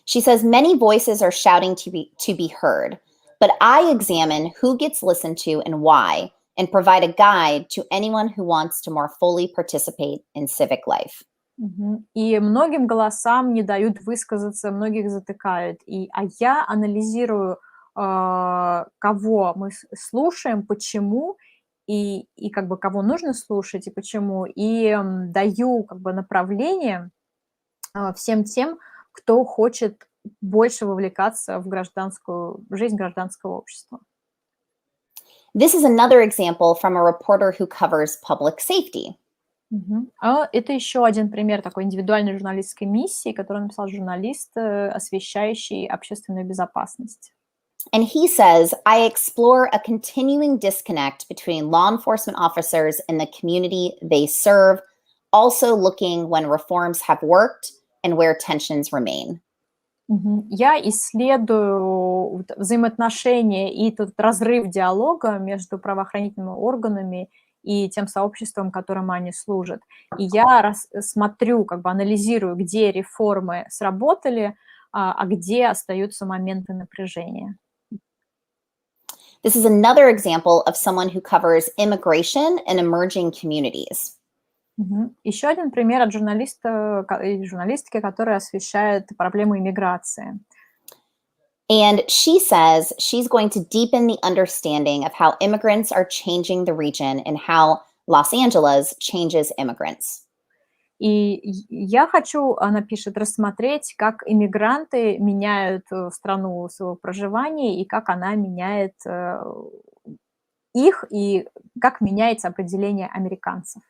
She says many voices are shouting to be heard, but I examine who gets listened to and why, and provide a guide to anyone who wants to more fully participate in civic life. И многим голосам не дают высказаться, многих затыкают. А я анализирую, кого мы слушаем, почему, и как бы кого нужно слушать и почему, и даю как бы направление всем тем, кто хочет больше вовлекаться в жизнь гражданского общества. This is another example from a reporter who covers public safety. Это еще один пример такой индивидуальной журналистской миссии, которую написал журналист, освещающий общественную безопасность. And he says, I explore a continuing disconnect between law enforcement officers and the community they serve, also looking when reforms have worked and where tensions remain. Я исследую взаимоотношения и тот разрыв диалога между правоохранительными органами и тем сообществом, которым они служат. И я смотрю, как бы анализирую, где реформы сработали, а где остаются моменты напряжения. This is another example of someone who covers immigration and emerging communities. Еще один пример от журналиста и журналистки, которая освещает проблему иммиграции. And she says she's going to deepen the understanding of how immigrants are changing the region and how Los Angeles changes immigrants. И я хочу, она пишет, рассмотреть, как иммигранты меняют страну своего проживания и как она меняет их, и как меняется определение американцев.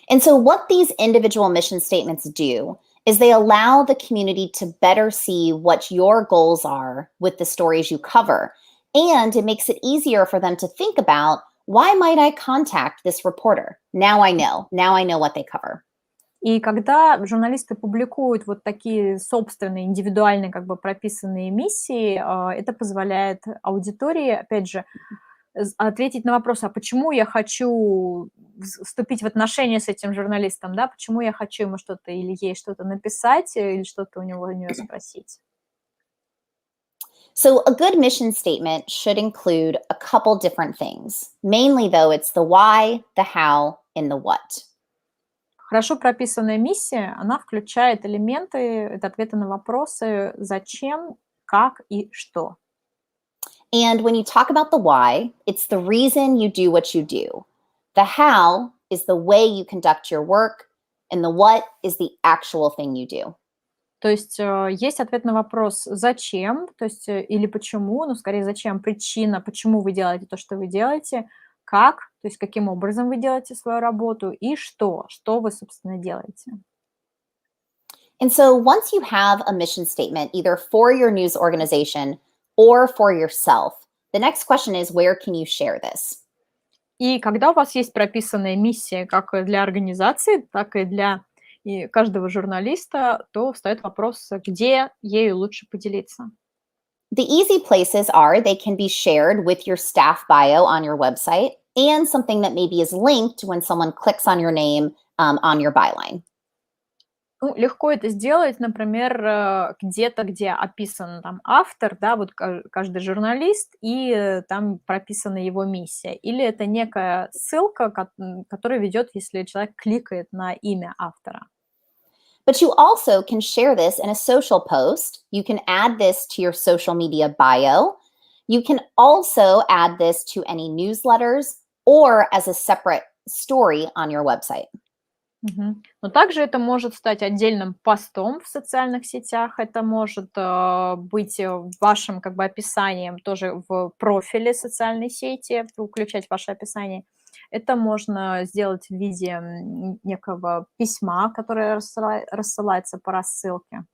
And so what these individual mission statements do is they allow the community to better see what your goals are with the stories you cover. And it makes it easier for them to think about, why might I contact this reporter? Now I know what they cover. И когда журналисты публикуют вот такие собственные, индивидуальные, как бы прописанные миссии, это позволяет аудитории, опять же, ответить на вопрос, а почему я хочу вступить в отношения с этим журналистом, да, почему я хочу ему что-то или ей что-то написать, или что-то у нее спросить. So a good mission statement should include a couple different things. Mainly, though, it's the why, the how, and the what. Хорошо прописанная миссия, она включает элементы, это ответы на вопросы зачем, как и что. And when you talk about the why, it's the reason you do what you do. The how is the way you conduct your work, and the what is the actual thing you do. То есть есть ответ на вопрос «зачем?», то есть или «почему?», но скорее «зачем?», причина, почему вы делаете то, что вы делаете, как, то есть каким образом вы делаете свою работу, и что вы, собственно, делаете. And so once you have a mission statement, either for your news organization or for yourself, the next question is, where can you share this? И когда у вас есть прописанная миссия как для организации, так и для каждого журналиста, то встает вопрос, где ею лучше поделиться. The easy places are they can be shared with your staff bio on your website and something that maybe is linked when someone clicks on your name on your byline. Ну, легко это сделать, например, где-то, где описан там автор, да, вот каждый журналист, и там прописана его миссия. Или это некая ссылка, которая ведет, если человек кликает на имя автора. But you also can share this in a social post. You can add this to your social media bio. You can also add this to any newsletters or as a separate story on your website. Мгм. Но также это может стать отдельным постом в социальных сетях, это может быть вашим как бы описанием тоже в профиле социальной сети, включать ваше описание. Это можно сделать в виде некого письма, которое рассылается по рассылке.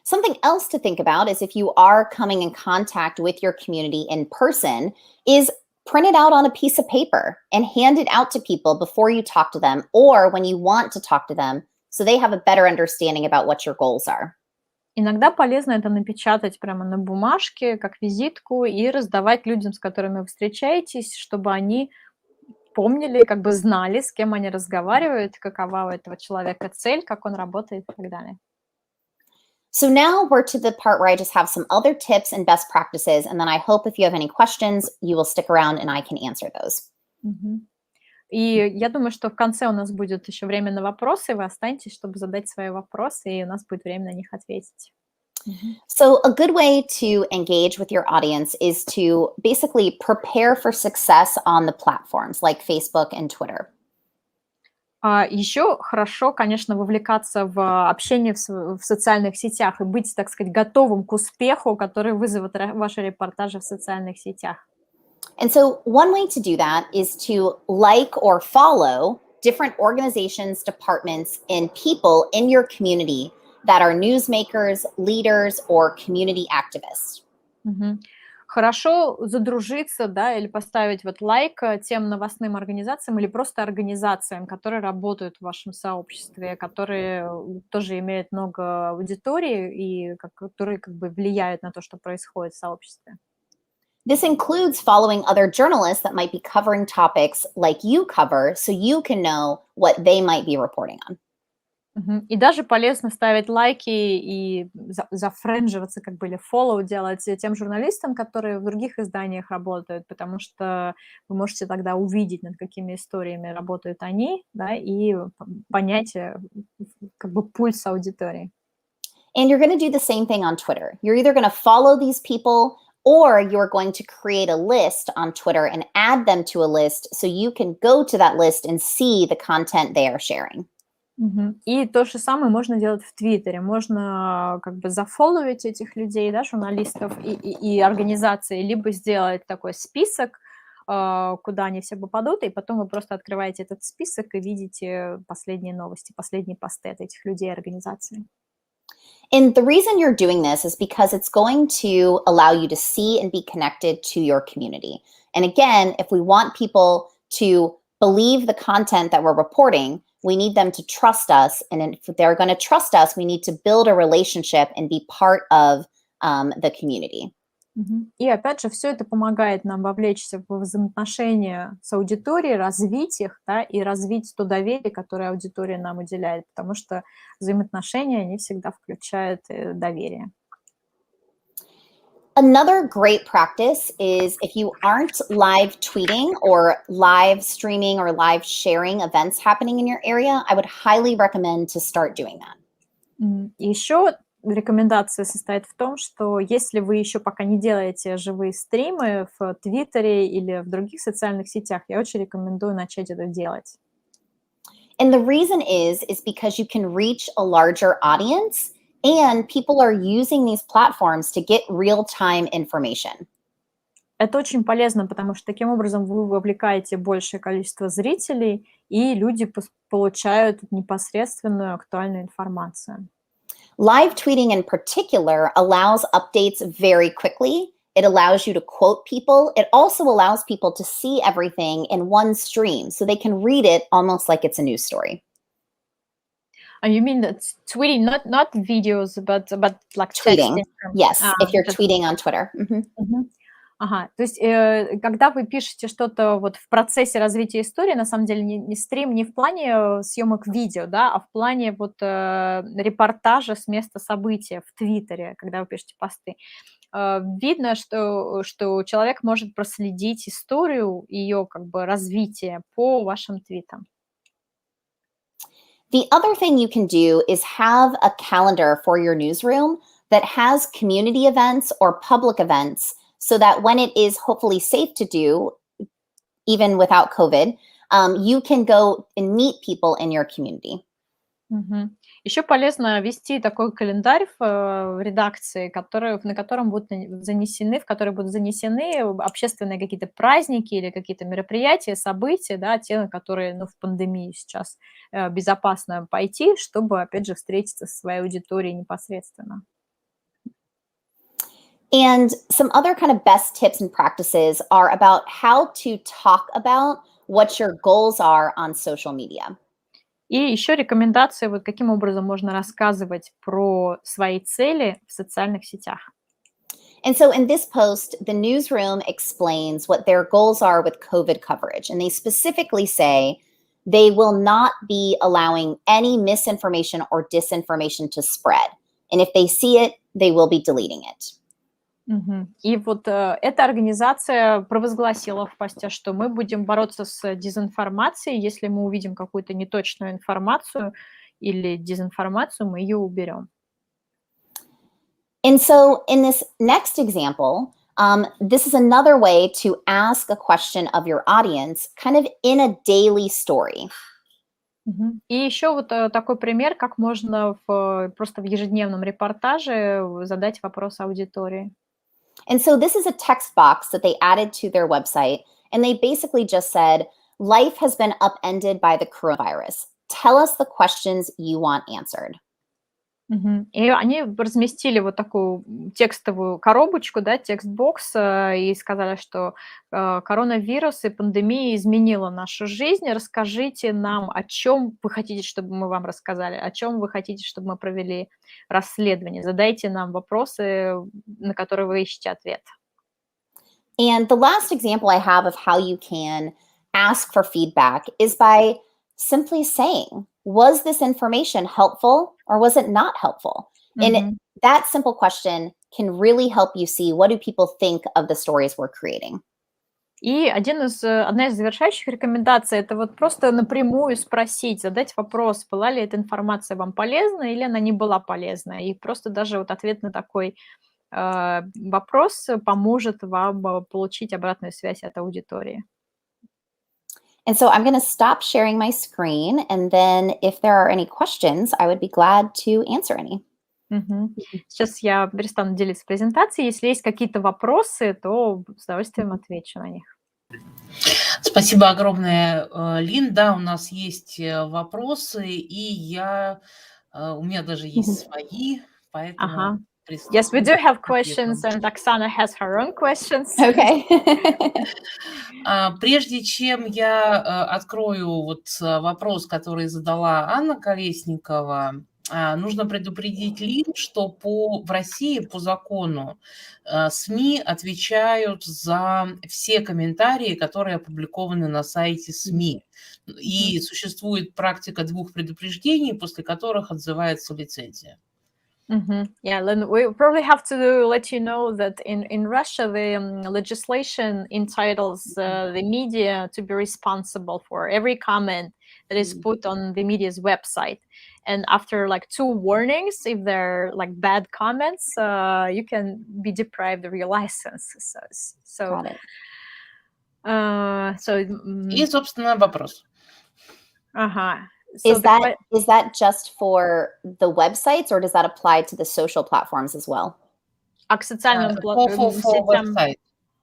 Something else to think about is if you are coming in contact with your community in person, is print it out on a piece of paper and hand it out to people before you talk to them or when you want to talk to them so they have a better understanding about what your goals are. Иногда полезно это напечатать прямо на бумажке, как визитку, и раздавать людям, с которыми вы встречаетесь, чтобы они помнили, как бы знали, с кем они разговаривают, какова у этого человека цель, как он работает и так далее. So now we're to the part where I just have some other tips and best practices. And then I hope if you have any questions, you will stick around and I can answer those. Мгм. И я думаю, что в конце у нас будет еще время на вопросы, вы останетесь, чтобы задать свои вопросы, и у нас будет время на них ответить. Мгм. So a good way to engage with your audience is to basically prepare for success on the platforms like Facebook and Twitter. Еще хорошо, конечно, вовлекаться в общение в социальных сетях и быть, так сказать, готовым к успеху, который вызовут ваши репортажи в социальных сетях. And so one way to do that is to like or follow different organizations, departments, and people in your community that are newsmakers, leaders, or community activists. Мгм. Хорошо задружиться, да, или поставить вот лайк тем новостным организациям или просто организациям, которые работают в вашем сообществе, которые тоже имеют много аудитории и которые как бы влияют на то, что происходит в сообществе. This includes following other journalists that might be covering topics like you cover so you can know what they might be reporting on. Мгм. И даже полезно ставить лайки и зафрендживаться, как бы, или фоллоу делать тем журналистам, которые в других изданиях работают, потому что вы можете тогда увидеть, над какими историями работают они, да, и понять, как бы, пульс аудитории. And you're going to do the same thing on Twitter. You're either going to follow these people or you're going to create a list on Twitter and add them to a list so you can go to that list and see the content they are sharing. Мгм. И то же самое можно делать в Твиттере. Можно как бы зафолловить этих людей, да, журналистов и организации, либо сделать такой список, куда они все попадут, и потом вы просто открываете этот список и видите последние новости, последние посты от этих людей и организаций. And the reason you're doing this is because it's going to allow you to see and be connected to your community. And again, if we want people to believe the content that we're reporting, we need them to trust us. And if they're going to trust us, we need to build a relationship and be part of the community. Мгм. И опять же, все это помогает нам вовлечься в взаимоотношения с аудиторией, развить их, да, и развить то доверие, которое аудитория нам уделяет, потому что взаимоотношения, они всегда включают доверие. Another great practice is if you aren't live tweeting or live streaming or live sharing events happening in your area, I would highly recommend to start doing that. Еще рекомендация состоит в том, что если вы еще пока не делаете живые стримы в Твиттере или в других социальных сетях, я очень рекомендую начать это делать. And the reason is because you can reach a larger audience and people are using these platforms to get real-time information. Это очень полезно, потому что таким образом вы вовлекаете большее количество зрителей, и люди получают непосредственную актуальную информацию. Live tweeting in particular allows updates very quickly. It allows you to quote people. It also allows people to see everything in one stream so they can read it almost like it's a news story. You mean that tweeting, not videos, but like Tweeting, texting? yes, if you're Just- tweeting on Twitter. Mhm. Мгм. Ага, то есть, когда вы пишете что-то вот в процессе развития истории, на самом деле не стрим не в плане съемок видео, да, а в плане вот репортажа с места события в Твиттере, когда вы пишете посты. Видно, что человек может проследить историю, ее как бы развитие по вашим твитам. The other thing you can do is have a calendar for your newsroom that has community events or public events so that when it is hopefully safe to do, even without COVID, you can go and meet people in your community. Мгм. Еще полезно вести такой календарь в редакции, на котором будут в который будут занесены общественные какие-то праздники или какие-то мероприятия, события, да, те, на которые, ну, в пандемии сейчас безопасно пойти, чтобы, опять же, встретиться со своей аудиторией непосредственно. And some other kind of best tips and practices are about how to talk about what your goals are on social media. И еще рекомендации, вот каким образом можно рассказывать про свои цели в социальных сетях. And so in this post, the newsroom explains what their goals are with COVID coverage. And they specifically say they will not be allowing any misinformation or disinformation to spread. And if they see it, they will be deleting it. Мгм. И вот эта организация провозгласила в посте, что мы будем бороться с дезинформацией. Если мы увидим какую-то неточную информацию или дезинформацию, мы ее уберем. And so in this next example, this is another way to ask a question of your audience kind of in a daily story. Мгм. И еще вот такой пример, как можно просто в ежедневном репортаже задать вопрос аудитории. And so this is a text box that they added to their website. And they basically just said, life has been upended by the coronavirus. Tell us the questions you want answered. Мгм. И они разместили вот такую текстовую коробочку, да, текст-бокс, и сказали, что коронавирус и пандемия изменила нашу жизнь. Расскажите нам, о чем вы хотите, чтобы мы вам рассказали, о чем вы хотите, чтобы мы провели расследование. Задайте нам вопросы, на которые вы ищете ответ. And the last example I have of how you can ask for feedback is by simply saying, was this information helpful or was it not helpful? And Мгм. that simple question can really help you see what do people think of the stories we're creating. И одна из завершающих рекомендаций — это вот просто напрямую спросить, задать вопрос, была ли эта информация вам полезна или она не была полезна. И просто даже вот ответ на такой вопрос поможет вам получить обратную связь от аудитории. And so I'm going to stop sharing my screen. And then if there are any questions, I would be glad to answer any. Мгм. Сейчас я перестану делиться презентацией. Если есть какие-то вопросы, то с удовольствием отвечу на них. Спасибо огромное, Линн. Да, у нас есть вопросы, и у меня даже есть свои, поэтому Ага. Yes, we приступим do have к ответам. questions, and Oksana has her own questions. Okay. Прежде чем я открою вот вопрос, который задала Анна Колесникова, нужно предупредить Линн, что в России по закону СМИ отвечают за все комментарии, которые опубликованы на сайте СМИ. И существует практика 2 предупреждений, после которых отзывается лицензия. Yeah, Lynn, we probably have to let you know that in Russia, the legislation entitles the media to be responsible for every comment that is put on the media's website. And after like 2 warnings, if they're like bad comments, you can be deprived of your license. Got it. И, собственно, вопрос. Ага. Is that just for the websites or does that apply to the social platforms as well? А к социальным сетям...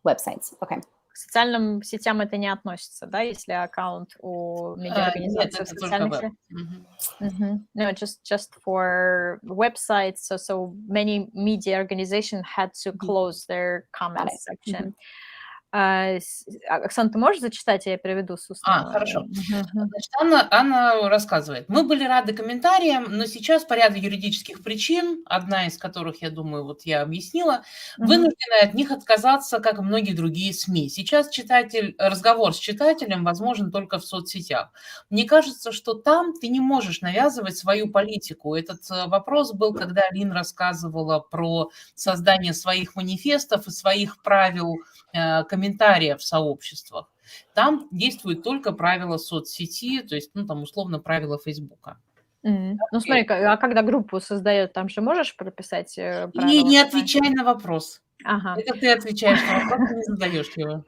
Websites, okay. К социальным сетям это не относится, да, если аккаунт у медиаорганизации в социальных сетях? No, just for websites. So many media organizations had to close their comment section. Оксана, ты можешь зачитать, я переведу с устного? Хорошо. Значит, Анна рассказывает. Мы были рады комментариям, но сейчас по ряду юридических причин, одна из которых, я думаю, вот я объяснила, вынуждены от них отказаться, как и многие другие СМИ. Сейчас разговор с читателем возможен только в соцсетях. Мне кажется, что там ты не можешь навязывать свою политику. Этот вопрос был, когда Линн рассказывала про создание своих манифестов и своих правил комментариев в сообществах. Там действуют только правила соцсети, то есть, там, условно, правила Фейсбука. Ну, смотри, а когда группу создает, там же можешь прописать И правила? не отвечай на вопрос. Ага. Это ты отвечаешь на вопрос, ты не задаешь его.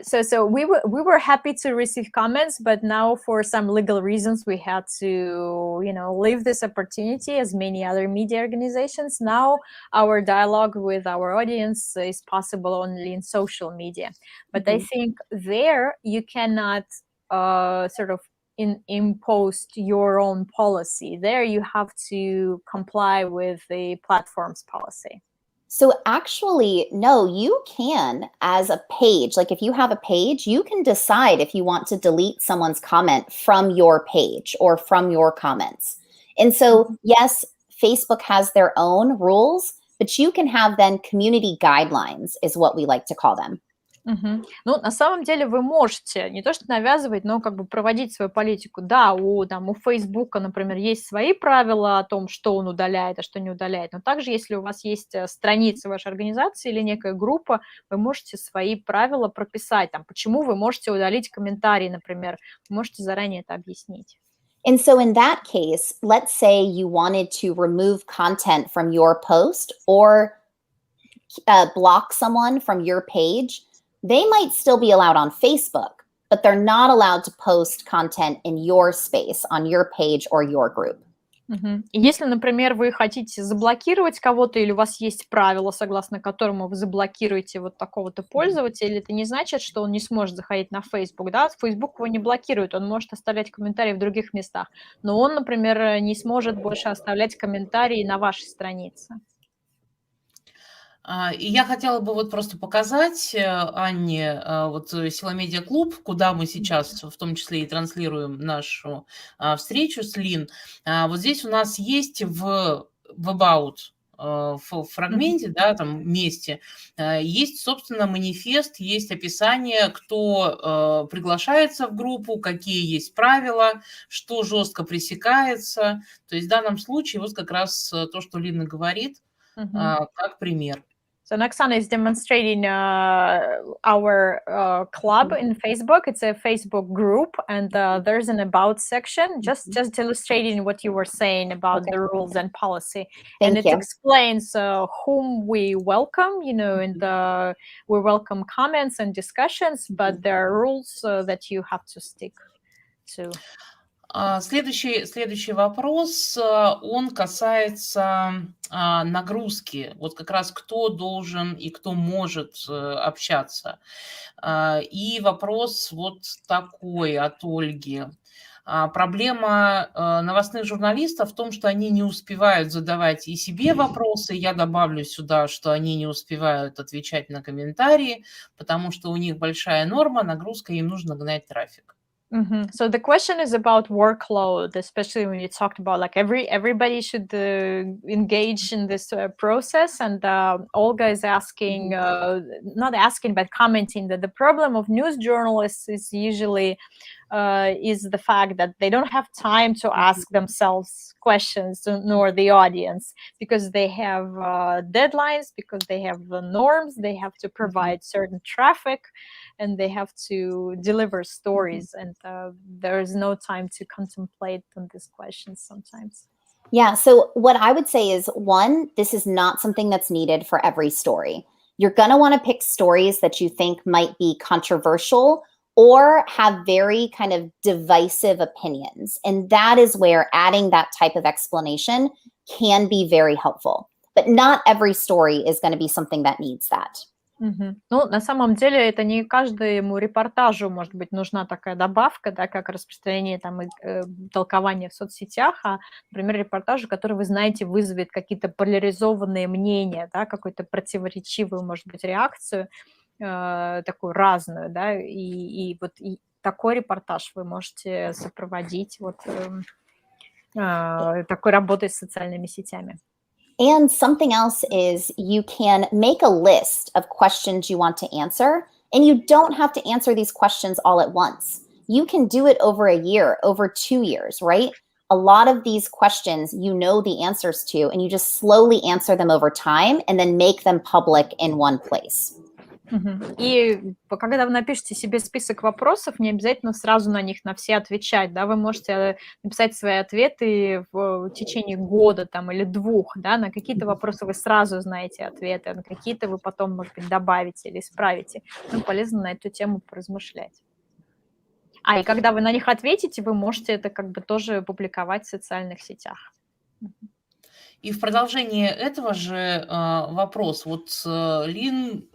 So we were happy to receive comments, but now for some legal reasons we had to, leave this opportunity as many other media organizations. Now our dialogue with our audience is possible only in social media. But I think there you cannot sort of impose your own policy. There you have to comply with the platform's policy. So actually, no, you can, as a page, like if you have a page, you can decide if you want to delete someone's comment from your page or from your comments. And so, yes, Facebook has their own rules, but you can have then community guidelines is what we like to call them. Ну, на самом деле вы можете не то что навязывать, но как бы проводить свою политику. Да, у Фейсбука, например, есть свои правила о том, что он удаляет, а что не удаляет, но также, если у вас есть страница вашей организации или некая группа, вы можете свои правила прописать, почему вы можете удалить комментарий, например, вы можете заранее это объяснить. And so in that case, let's say you wanted to remove content from your post or block someone from your page. They might still be allowed on Facebook, but they're not allowed to post content in your space, on your page or your group. И если, например, вы хотите заблокировать кого-то, или у вас есть правило, согласно которому вы заблокируете вот такого-то пользователя, это не значит, что он не сможет заходить на Facebook, да? Facebook его не блокирует, он может оставлять комментарии в других местах, но он, например, не сможет больше оставлять комментарии на вашей странице. И я хотела бы вот просто показать Анне вот Сила Медиа Клуб, куда мы сейчас в том числе и транслируем нашу встречу с Линн. Вот здесь у нас есть в About в фрагменте, да, там месте, есть, собственно, манифест, есть описание, кто приглашается в группу, какие есть правила, что жестко пресекается. То есть в данном случае вот как раз то, что Линна говорит, как пример. So Oksana is demonstrating our club in Facebook. It's a Facebook group, and there's an about section, just illustrating what you were saying about the rules and policy. Thank and you. It explains whom we welcome, and we welcome comments and discussions, but there are rules that you have to stick to. Следующий вопрос, он касается нагрузки. Вот как раз кто должен и кто может общаться. И вопрос вот такой от Ольги. Проблема новостных журналистов в том, что они не успевают задавать и себе вопросы. Я добавлю сюда, что они не успевают отвечать на комментарии, потому что у них большая норма, нагрузка, им нужно гнать трафик. So the question is about workload, especially when you talked about like everybody should engage in this process. And Olga is asking, not asking, but commenting that the problem of news journalists is usually is the fact that they don't have time to ask themselves questions, nor the audience, because they have deadlines, because they have norms, they have to provide certain traffic, and they have to deliver stories, and there is no time to contemplate on these questions sometimes. Yeah, so what I would say is, one, this is not something that's needed for every story. You're going to want to pick stories that you think might be controversial or have very kind of divisive opinions. And that is where adding that type of explanation can be very helpful. But not every story is going to be something that needs that. Ну, на самом деле, это не каждому репортажу, может быть, нужна такая добавка, да, как распространение там толкования в соцсетях, а, например, репортажу, который, вы знаете, вызовет какие-то поляризованные мнения, да, какую-то противоречивую, может быть, реакцию. такую разную, да, и вот и такой репортаж вы можете сопроводить вот такой работой с социальными сетями. And something else is you can make a list of questions you want to answer, and you don't have to answer these questions all at once. You can do it over a year, over 2 years, right? A lot of these questions you know the answers to, and you just slowly answer them over time and then make them public in one place. И когда вы напишете себе список вопросов, не обязательно сразу на них на все отвечать, да, вы можете написать свои ответы в течение года там, или 2, да, на какие-то вопросы вы сразу знаете ответы, а на какие-то вы потом, может быть, добавите или исправите. Ну, полезно на эту тему поразмышлять. И когда вы на них ответите, вы можете это как бы тоже публиковать в социальных сетях. И в продолжение этого же вопрос. Вот Линн,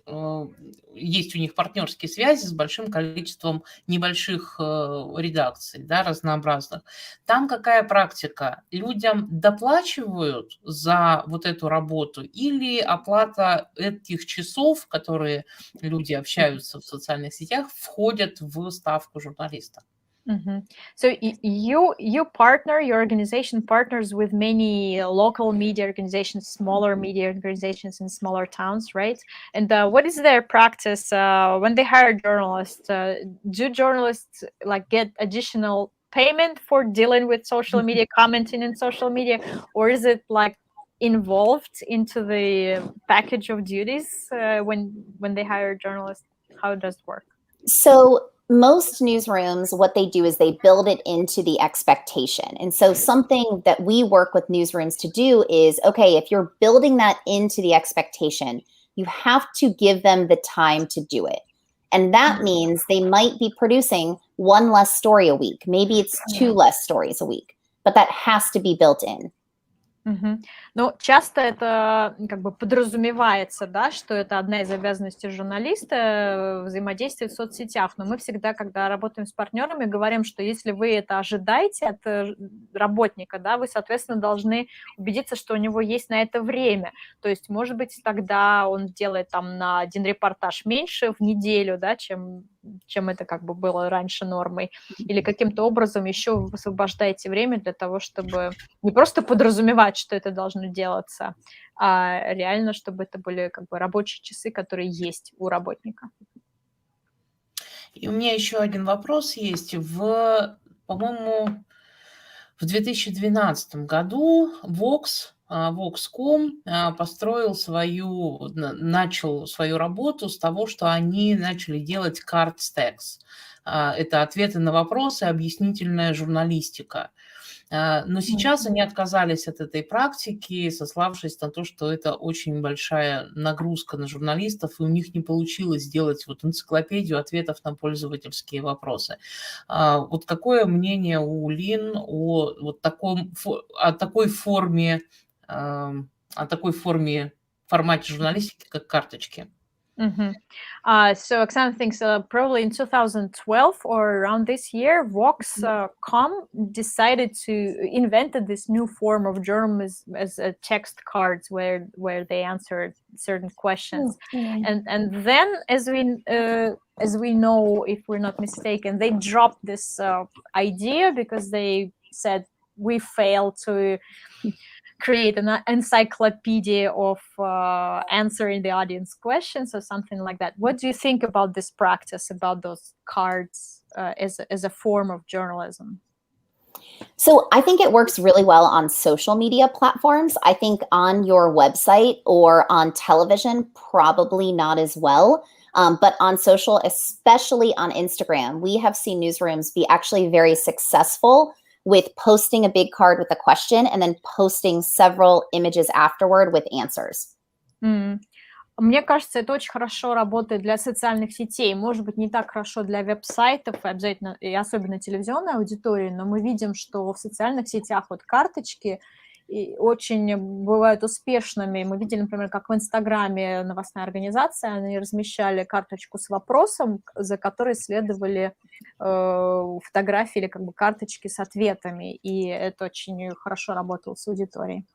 есть у них партнерские связи с большим количеством небольших редакций, да, разнообразных. Там какая практика? Людям доплачивают за вот эту работу или оплата этих часов, которые люди общаются в социальных сетях, входят в ставку журналиста? So you partner, your organization partners with many local media organizations, smaller media organizations in smaller towns, right? And what is their practice when they hire journalists? Do journalists like get additional payment for dealing with social media, commenting in social media, or is it like involved into the package of duties when they hire journalists? How does it work? So most newsrooms, what they do is they build it into the expectation. And so something that we work with newsrooms to do is, okay, if you're building that into the expectation, you have to give them the time to do it. And that means they might be producing 1 less story a week. Maybe it's 2 less stories a week, but that has to be built in. Но часто это как бы подразумевается, да, что это одна из обязанностей журналиста взаимодействие в соцсетях. Но мы всегда, когда работаем с партнерами, говорим, что если вы это ожидаете от работника, да, вы, соответственно, должны убедиться, что у него есть на это время. То есть, может быть, тогда он делает там на 1 репортаж меньше в неделю, да, чем это как бы было раньше нормой, или каким-то образом еще вы высвобождаете время для того, чтобы не просто подразумевать, что это должно делаться, а реально, чтобы это были как бы рабочие часы, которые есть у работника. И у меня еще один вопрос есть. По-моему, в 2012 году Vox.com начал свою работу с того, что они начали делать card stacks. Это ответы на вопросы, объяснительная журналистика. Но сейчас они отказались от этой практики, сославшись на то, что это очень большая нагрузка на журналистов, и у них не получилось сделать вот энциклопедию ответов на пользовательские вопросы. Вот какое мнение у Линн о такой формате журналистики, как карточки? So Oksana thinks probably in 2012 or around this year, Vox.com decided to invented this new form of journalism as text cards where they answered certain questions. And then as we know, if we're not mistaken, they dropped this idea because they said we failed to create an encyclopedia of answering the audience questions or something like that. What do you think about this practice, about those cards as a form of journalism? So I think it works really well on social media platforms. I think on your website or on television, probably not as well. But on social, especially on Instagram, we have seen newsrooms be actually very successful with posting a big card with a question and then posting several images afterward with answers. Мне кажется, это очень хорошо работает для социальных сетей. Может быть, не так хорошо для веб-сайтов, обязательно, и особенно телевизионной аудитории, но мы видим, что в социальных сетях вот карточки очень бывают успешными. Мы видели, например, как в Инстаграме новостная организация, они размещали карточку с вопросом, за которой следовали фотографии или как бы карточки с ответами, и это очень хорошо работало с аудиторией.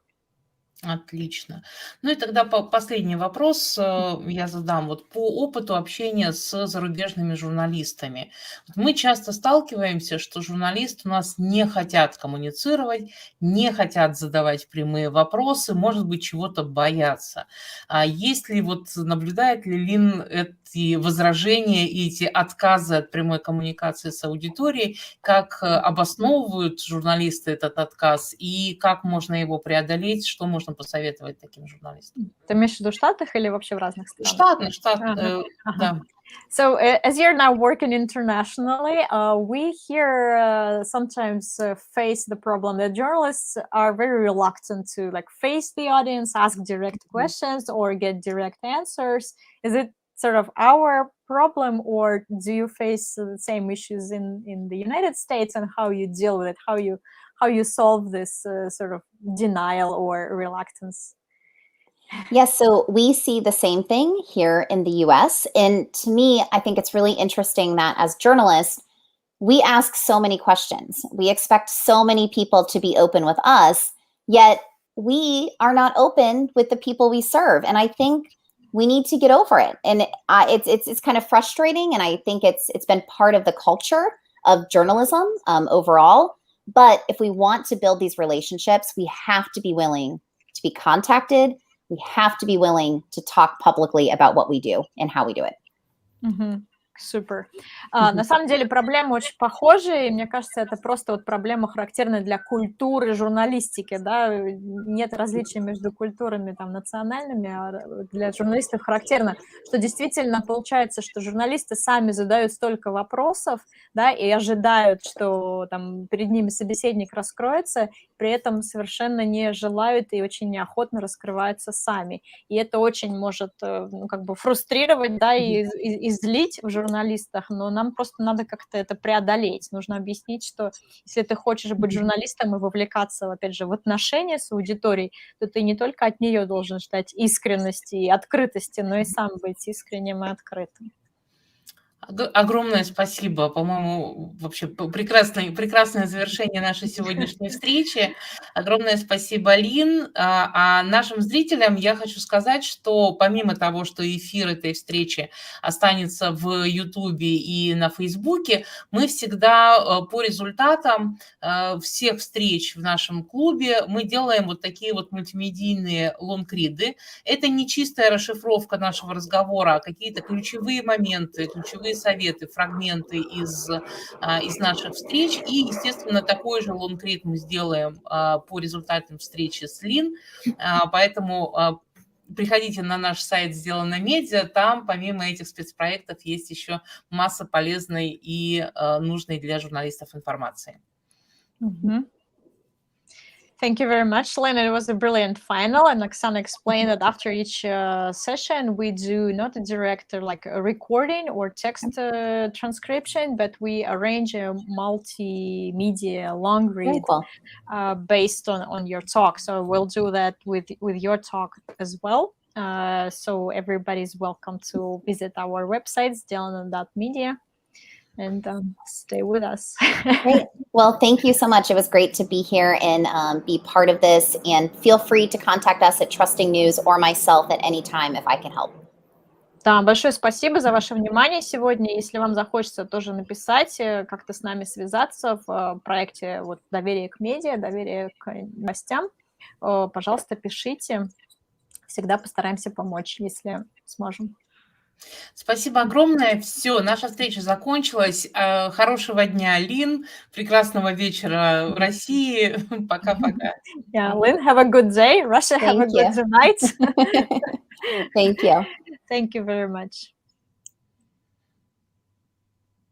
Отлично. Ну и тогда последний вопрос я задам. Вот по опыту общения с зарубежными журналистами. Вот мы часто сталкиваемся, что журналисты у нас не хотят коммуницировать, не хотят задавать прямые вопросы, может быть, чего-то боятся. А есть ли вот, наблюдает ли Линн эти возражения и эти отказы от прямой коммуникации с аудиторией, как обосновывают журналисты этот отказ и как можно его преодолеть, что можно посоветовать таким журналистам? Ты имеешь в виду в Штатах или вообще в разных странах? Штат, Ага, ага. да. So, as you're now working internationally, we here sometimes face the problem that journalists are very reluctant to like face the audience, ask direct questions, or get direct answers. Is it sort of our problem, or do you face the same issues in the United States, and how you deal with it, how you solve this sort of denial or reluctance? Yes, so we see the same thing here in the US. And to me, I think it's really interesting that as journalists, we ask so many questions. We expect so many people to be open with us, yet we are not open with the people we serve. And I think we need to get over it. And it's kind of frustrating. And I think it's been part of the culture of journalism overall. But if we want to build these relationships, we have to be willing to be contacted. We have to be willing to talk publicly about what we do and how we do it. Супер. На самом деле проблемы очень похожие, и мне кажется, это просто вот проблема, характерная для культуры журналистики, да, нет различия между культурами там национальными, а для журналистов характерно, что действительно получается, что журналисты сами задают столько вопросов, да, и ожидают, что там перед ними собеседник раскроется, при этом совершенно не желают и очень неохотно раскрываются сами. И это очень может, ну, как бы фрустрировать, да, и злить в журналистах, но нам просто надо как-то это преодолеть. Нужно объяснить, что если ты хочешь быть журналистом и вовлекаться, опять же, в отношения с аудиторией, то ты не только от нее должен ждать искренности и открытости, но и сам быть искренним и открытым. Огромное спасибо. По-моему, вообще прекрасное завершение нашей сегодняшней встречи. Огромное спасибо, Линн. А нашим зрителям я хочу сказать, что помимо того, что эфир этой встречи останется в Ютубе и на Фейсбуке, мы всегда по результатам всех встреч в нашем клубе мы делаем вот такие вот мультимедийные лонгриды. Это не чистая расшифровка нашего разговора, а какие-то ключевые моменты, ключевые советы, фрагменты из наших встреч. И, естественно, такой же лонгрид мы сделаем по результатам встречи с Линн. Поэтому приходите на наш сайт «Сделано медиа». Там, помимо этих спецпроектов, есть еще масса полезной и нужной для журналистов информации. Thank you very much, Lynn. It was a brilliant final, and Oksana explained that after each session, we do not a direct like a recording or text transcription, but we arrange a multimedia long read based on your talk. So we'll do that with your talk as well. So everybody's welcome to visit our website, сделано.media. And stay with us. Great. Well, thank you so much. It was great to be here and be part of this. And feel free to contact us at Trusting News or myself at any time if I can help. Да, большое спасибо за ваше внимание сегодня. Если вам захочется тоже написать, как-то с нами связаться в проекте вот, «Доверие к медиа», «Доверие к новостям», пожалуйста, пишите. Всегда постараемся помочь, если сможем. Спасибо огромное. Все, наша встреча закончилась. Хорошего дня, Линн. Прекрасного вечера в России. Пока-пока. Yeah, Lynn, have a good day. Russia, have a good night. Thank you. Thank you very much.